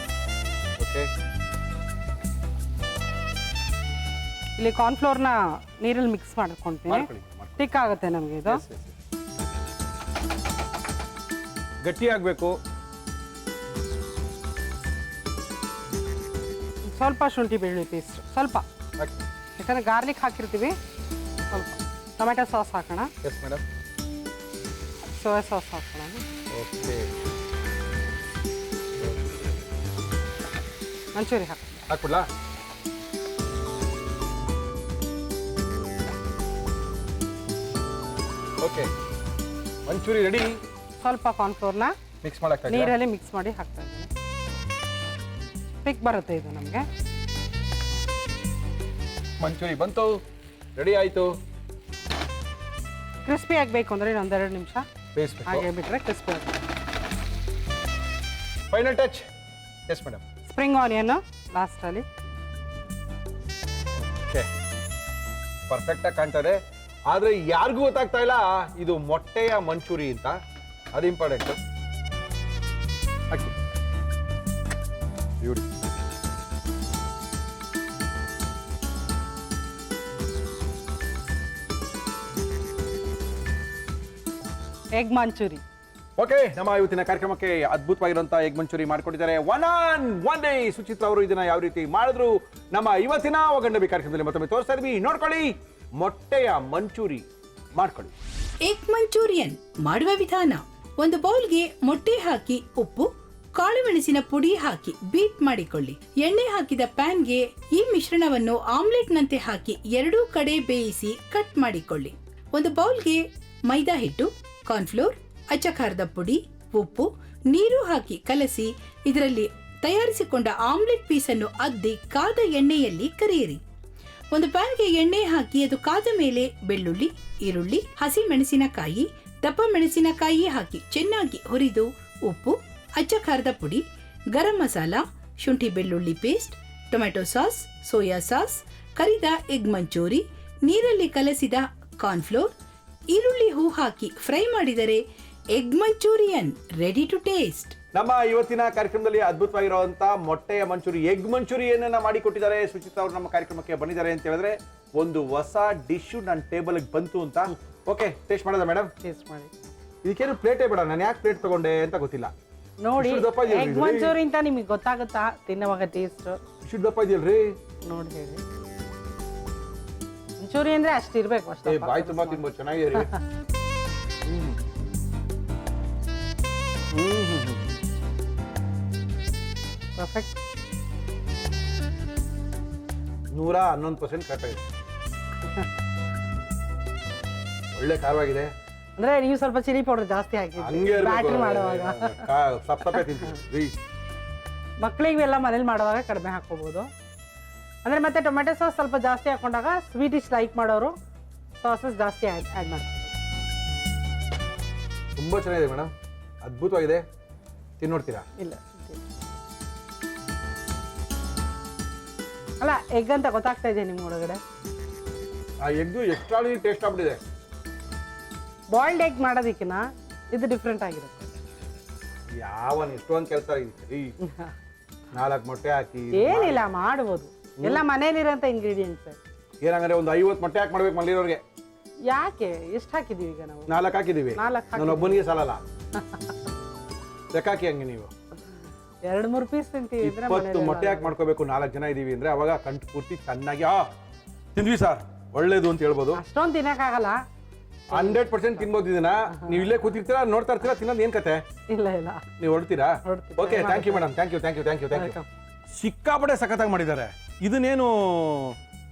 ಓಕೆ. ಇಲ್ಲಿ ಕಾರ್ನ್ಫ್ಲೋರ್ನ ನೀರಲ್ಲಿ ಮಿಕ್ಸ್ ಮಾಡ್ಕೊಂತೀನಿ. ಮಾಡ್ಕೊಳ್ಳಿ. ತಿಕ್ ಆಗುತ್ತೆ ನಮಗೆ ಇದು. Yes, yes, yes. ಗಟ್ಟಿ ಆಗಬೇಕು. ಸ್ವಲ್ಪ ಶುಂಠಿ ಬೆಳ್ಳುಳ್ಳಿ ಪೇಸ್ಟ್, ಸ್ವಲ್ಪ, ಯಾಕಂದ್ರೆ ಗಾರ್ಲಿಕ್ ಹಾಕಿರ್ತೀವಿ. ಸ್ವಲ್ಪ ಟೊಮೆಟೊ ಸಾಸ್ ಹಾಕೋಣ. Yes madam. ಸೋಯಾ ಸಾಸ್ ಹಾಕೋಣ. ಓಕೆ. ಮಂಚೂರಿ ಹಾಕೋಣ. ಹಾಕ್ಬಿಡ್ಲಾ? ಓಕೆ. ಮಂಚೂರಿ ರೆಡಿ. ಸ್ವಲ್ಪ ಕಾರ್ನ್ಫ್ಲೋರ್ನ ಮಿಕ್ಸ್ ಮಾಡಕ್ಕೆ ನೀರಲ್ಲಿ ಮಿಕ್ಸ್ ಮಾಡಿ ಹಾಕ್ತಾ ಇದ್ದೀನಿ. ಪಿಕ್ ಬರುತ್ತೆ ಇದು ನಮಗೆ. ಮಂಚೂರಿ ಬಂತು, ರೆಡಿ ಆಯಿತು. ಕ್ರಿಸ್ಪಿ ಆಗಬೇಕು ಅಂದರೆ ಇನ್ನೊಂದು 2 ನಿಮಿಷ ಬೇಯಿಸ್ಬೇಕು. ಹಾಗೆ ಬಿಟ್ಟರೆ ಕ್ರಿಸ್ಪಿ ಆಗುತ್ತೆ. Final touch. Yes madam. Spring onion ಲಾಸ್ಟಲ್ಲಿ. ಓಕೆ. ಪರ್ಫೆಕ್ಟಾಗಿ ಕಾಣ್ತದೆ. ಆದರೆ ಯಾರಿಗೂ ಗೊತ್ತಾಗ್ತಾ ಇಲ್ಲ ಇದು ಮೊಟ್ಟೆಯ ಮಂಚೂರಿ ಅಂತ. ಅದು ಇಂಪಾರ್ಟೆಂಟು. ಹಾಕಿ. ಬ್ಯೂಟಿ. ಎಗ್ ಮಂಚೂರಿ. ಓಕೆ. ನಮ್ಮ ಇವತ್ತಿನ ಕಾರ್ಯಕ್ರಮಕ್ಕೆ ಅದ್ಭುತವಾಗಿರುವಂತಹ ಎಗ್ ಮಂಚೂರಿ ಮಾಡಿಕೊಟ್ಟಿದ್ದಾರೆ ಒನ್ ಡೇ ಸುಚಿತ್ರ ಅವರು. ಇದನ್ನ ಯಾವ ರೀತಿ ಮಾಡಿದ್ರು ನಮ್ಮ ಇವತ್ತಿನ ಒಗಂಡಬಿ ಕಾರ್ಯಕ್ರಮದಲ್ಲಿ ಮತ್ತೊಮ್ಮೆ ತೋರಿಸ್ತಾ ಇದ್ವಿ. ನೋಡ್ಕೊಳ್ಳಿ, ಮೊಟ್ಟೆಯ ಮಂಚೂರಿ ಮಾಡ್ಕೊಳ್ಳಿ. ಎಗ್ ಮಂಚೂರಿಯನ್ ಮಾಡುವ ವಿಧಾನ: ಒಂದು ಬೌಲ್ಗೆ ಮೊಟ್ಟೆ ಹಾಕಿ, ಉಪ್ಪು, ಕಾಳು ಮೆಣಸಿನ ಪುಡಿ ಹಾಕಿ ಬೀಟ್ ಮಾಡಿಕೊಳ್ಳಿ. ಎಣ್ಣೆ ಹಾಕಿದ ಪ್ಯಾನ್ಗೆ ಈ ಮಿಶ್ರಣವನ್ನು ಆಮ್ಲೆಟ್ನಂತೆ ಹಾಕಿ ಎರಡೂ ಕಡೆ ಬೇಯಿಸಿ ಕಟ್ ಮಾಡಿಕೊಳ್ಳಿ. ಒಂದು ಬೌಲ್ಗೆ ಮೈದಾ ಹಿಟ್ಟು, ಕಾರ್ನ್ಫ್ಲೋರ್, ಅಚ್ಚ ಖಾರದ ಪುಡಿ, ಉಪ್ಪು, ನೀರು ಹಾಕಿ ಕಲಸಿ ಇದರಲ್ಲಿ ತಯಾರಿಸಿಕೊಂಡ ಆಮ್ಲೆಟ್ ಪೀಸನ್ನು ಅದ್ದಿ ಕಾದ ಎಣ್ಣೆಯಲ್ಲಿ ಕರಿಯಿರಿ. ಒಂದು ಪ್ಯಾನ್ಗೆ ಎಣ್ಣೆ ಹಾಕಿ ಅದು ಕಾದ ಮೇಲೆ ಬೆಳ್ಳುಳ್ಳಿ, ಈರುಳ್ಳಿ, ಹಸಿ ಮೆಣಸಿನಕಾಯಿ, ದಪ್ಪ ಮೆಣಸಿನಕಾಯಿ ಹಾಕಿ ಚೆನ್ನಾಗಿ ಹುರಿದು ಉಪ್ಪು, ಅಚ್ಚ ಖಾರದ ಪುಡಿ, ಗರಂ ಮಸಾಲ, ಶುಂಠಿ ಬೆಳ್ಳುಳ್ಳಿ paste, tomato sauce, soya sauce, ಕರಿದ ಎಗ್ ಮಂಚೂರಿ, ನೀರಲ್ಲಿ ಕಲಸಿದ ಕಾರ್ನ್ಫ್ಲೋರ್, ಈರುಳ್ಳಿ ಹೂ ಹಾಕಿ ಫ್ರೈ ಮಾಡಿದರೆ egg manchurian ready to taste. ನಮ್ಮ ಇವತ್ತಿನ ಕಾರ್ಯಕ್ರಮದಲ್ಲಿ ಅದ್ಭುತವಾಗಿರುವಂತ ಮೊಟ್ಟೆಯ ಮಂಚೂರಿ, ಎಗ್ ಮಂಚೂರಿಯನ್ನ ಮಾಡಿ ಕೊಟ್ಟಿದ್ದಾರೆ ಸುಚಿತಾ ಅವರು. ನಮ್ಮ ಕಾರ್ಯಕ್ರಮಕ್ಕೆ ಬಂದಿದ್ದಾರೆ ಅಂತ ಹೇಳಿದ್ರೆ ಒಂದು ಹೊಸ ಡಿಶ್ ನನ್ನ ಟೇಬಲ್ಗೆ ಬಂತು ಅಂತ. ಓಕೆ, ಟೇಸ್ಟ್ ಮಾಡೋದಾ ಮೇಡಮ್? ಟೇಸ್ಟ್ ಮಾಡಿ. ಇದಕ್ಕೇನು ಪ್ಲೇಟೇ ಬೇಡ, ನಾನು ಯಾಕೆ ಪ್ಲೇಟ್ ತಗೊಂಡೆ ಅಂತ ಗೊತ್ತಿಲ್ಲ. ನೋಡಿ, ಇಷ್ಟು ದಪ್ಪ ಇದೆಯಲ್ರಿ ಎಗ್ ಇದು? ಮಂಚೂರಿ ಅಂತ ನಿಮಗೆ ಗೊತ್ತಾಗುತ್ತಾ ತಿನ್ನುವಾಗ ಟೇಸ್ಟ್? ಇಷ್ಟು ದಪ್ಪ ಇದೆಯಲ್ರಿ? ನೋಡಿ ಹೇಳಿ. ಮಂಚೂರಿ ಅಂದ್ರೆ ಅಷ್ಟಿರ್ಬೇಕು ಏ ಅಷ್ಟೇ. ಬಾಯಿ ತುಂಬಾ ತಿನ್ಬೋದು, ಚೆನ್ನಾಗಿದೆ ರೀ. ಪರ್ಫೆಕ್ಟ್. 111% ಕರೆಕ್ಟ್ ಆಗಿದೆ. ಒಳ್ಳೆ ಖಾರವಾಗಿದೆ. ಅಂದ್ರೆ ನೀವು ಸ್ವಲ್ಪ ಚಿಲ್ಲಿ ಪೌಡರ್ ಜಾಸ್ತಿ ಹಂಗೆ ಹಾಕಿದ್ರಿ ಬ್ಯಾಟ್ರಿ ಮಾಡುವಾಗ. ಸಪ್ಪೆ ತಿಂತೀವಿ. ಮಕ್ಕಳಿಗೆಲ್ಲ ಮನೇಲಿ ಮಾಡುವಾಗ ಕಡಿಮೆ ಹಾಕೋಬಹುದು. ಅಂದ್ರೆ ಮತ್ತೆ ಟೊಮೆಟೊ ಸಾಸ್ ಸ್ವಲ್ಪ ಜಾಸ್ತಿ ಹಾಕೊಂಡಾಗ ಸ್ವೀಟಿಶ್ ಲೈಕ್ ಮಾಡೋರು ಸಾಸಸ್ ಜಾಸ್ತಿ ಆ್ಯಡ್ ಮಾಡ್ತಾರೆ. ತುಂಬಾ ಚೆನ್ನಾಗಿದೆ ಮೇಡಮ್, ಅದ್ಭುತವಾಗಿದೆ. ತಿನ್ನೋಡ್ತೀರಾ? ಇಲ್ಲ ಅಲ್ಲ, ಎಗ್ ಅಂತ ಗೊತ್ತಾಗ್ತಾ ಇದೆ ನಿಮ್ಮ ಒಳಗಡೆ. ಆ ಎಗ್ಗು ಎಕ್ಸ್ಟ್ರಾಡಿ ಟೇಸ್ಟ್ ಆಗ್ಬಿಟ್ಟಿದೆ. ಬಾಯ್ಲ್ಡ್ ಎಗ್ ಮಾಡೋದಕ್ಕಿಂತ ಇದು ಡಿಫ್ರೆಂಟ್ ಆಗಿರುತ್ತೆ. ಯಾವನ್ ಎಷ್ಟೊಂದು ಕೆಲಸ ಇದೆ. 4 ಮೊಟ್ಟೆ ಹಾಕಿ ಏನಿಲ್ಲ, ಮಾಡ್ಬೋದು. ಎಲ್ಲ ಮನೇಲಿರೋಂಥ ಇಂಗ್ರೀಡಿಯೆಂಟ್ಸ್. ಏನಂದ್ರೆ ಒಂದು 50 ಮೊಟ್ಟೆ ಹಾಕಿ ಮಾಡ್ಬೇಕು ಮಲ್ಲಿರೋರ್ಗೆ. ಯಾಕೆ ಎಷ್ಟು ಹಾಕಿದೀವಿ ಈಗ ನಾವು? 4 ಹಾಕಿದೀವಿ. 4 ನಾನು ಒಬ್ಬನಿಗೆ ಸಾಲಲ್ಲ. ಲೆಕ್ಕಾಕಿ ಹಂಗೆ ನೀವು 2-3 ಪೀಸ್ ತಿಂತೀವಿ ಅಂದ್ರೆ 20 ಮೊಟ್ಟೆ ಹಾಕಿ ಮಾಡ್ಕೋಬೇಕು. 4 ಜನ ಇದೀವಿ ಅಂದ್ರೆ ಅವಾಗ ಕಂಠ ಪೂರ್ತಿ ಚೆನ್ನಾಗಿ ತಿಂದ್ವಿ ಸರ್, ಒಳ್ಳೇದು ಅಂತ ಹೇಳ್ಬೋದು. ಅಷ್ಟೊಂದು ತಿನ್ನಕ್ಕಾಗಲ್ಲ. 100% ತಿನ್ಬೋದು ಇದನ್ನ. ನೀವು ಇಲ್ಲೇ ಕೂತಿರ್ತೀರಾ, ನೋಡ್ತಾ ಇರ್ತೀರಾ, ತಿನ್ನೋದು ಏನ್ ಕತೆ? ಇಲ್ಲ ಇಲ್ಲ, ನೀವು ಹೊರಡ್ತೀರಾ? ಹೊರಡ್ತೀವಿ. Okay, thank you madam, thank you. ಸಿಕ್ಕಾಪಟ್ಟೆ ಸಖತ್ತಾಗಿ ಮಾಡಿದ್ದಾರೆ. ಇದನ್ನೇನು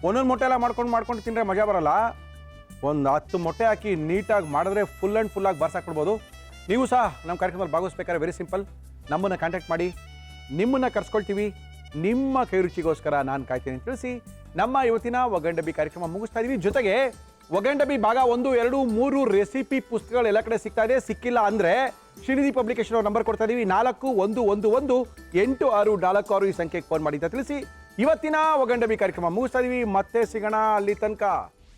ಒಂದೊಂದು ಮೊಟ್ಟೆ ಎಲ್ಲ ಮಾಡ್ಕೊಂಡು ತಿಂದರೆ ಮಜಾ ಬರಲ್ಲ. ಒಂದು 10 ಮೊಟ್ಟೆ ಹಾಕಿ ನೀಟಾಗಿ ಮಾಡಿದ್ರೆ ಫುಲ್ ಆ್ಯಂಡ್ ಫುಲ್ಲಾಗಿ ಬರ್ಸಾಕ್ಬಿಡ್ಬೋದು. ನೀವು ಸಹ ನಮ್ಮ ಕಾರ್ಯಕ್ರಮದಲ್ಲಿ ಭಾಗವಹಿಸ್ಬೇಕಾದ್ರೆ ವೆರಿ ಸಿಂಪಲ್, ನಮ್ಮನ್ನು ಕಾಂಟ್ಯಾಕ್ಟ್ ಮಾಡಿ, ನಿಮ್ಮನ್ನು ಕರ್ಸ್ಕೊಳ್ತೀವಿ. ನಿಮ್ಮ ಕೈ ರುಚಿಗೋಸ್ಕರ ನಾನು ಕಾಯ್ತೀನಿ ಅಂತ ತಿಳಿಸಿ ನಮ್ಮ ಇವತ್ತಿನ ಒಗ್ಗಂಡಬಿ ಕಾರ್ಯಕ್ರಮ ಮುಗಿಸ್ತಾ ಇದೀವಿ. ಜೊತೆಗೆ ಒಗ್ಗಂಡಬಿ ಭಾಗ 1, 2, 3 ರೆಸಿಪಿ ಪುಸ್ತಕಗಳು ಎಲ್ಲ ಕಡೆ ಸಿಗ್ತಾ ಇದೆ. ಸಿಕ್ಕಿಲ್ಲ ಅಂದರೆ ಶ್ರೀನಿಧಿ ಪಬ್ಲಿಕೇಶನ್ ಅವ್ರ ನಂಬರ್ ಕೊಡ್ತಾ ಇದೀವಿ, 41118646 ಈ ಸಂಖ್ಯೆಗೆ ಫೋನ್ ಮಾಡಿ ಅಂತ ತಿಳಿಸಿ ಇವತ್ತಿನ ಒಗ್ಗಂಡಬಿ ಕಾರ್ಯಕ್ರಮ ಮುಗಿಸ್ತಾ ಇದೀವಿ. ಮತ್ತೆ ಸಿಗೋಣ, ಅಲ್ಲಿ ತನಕ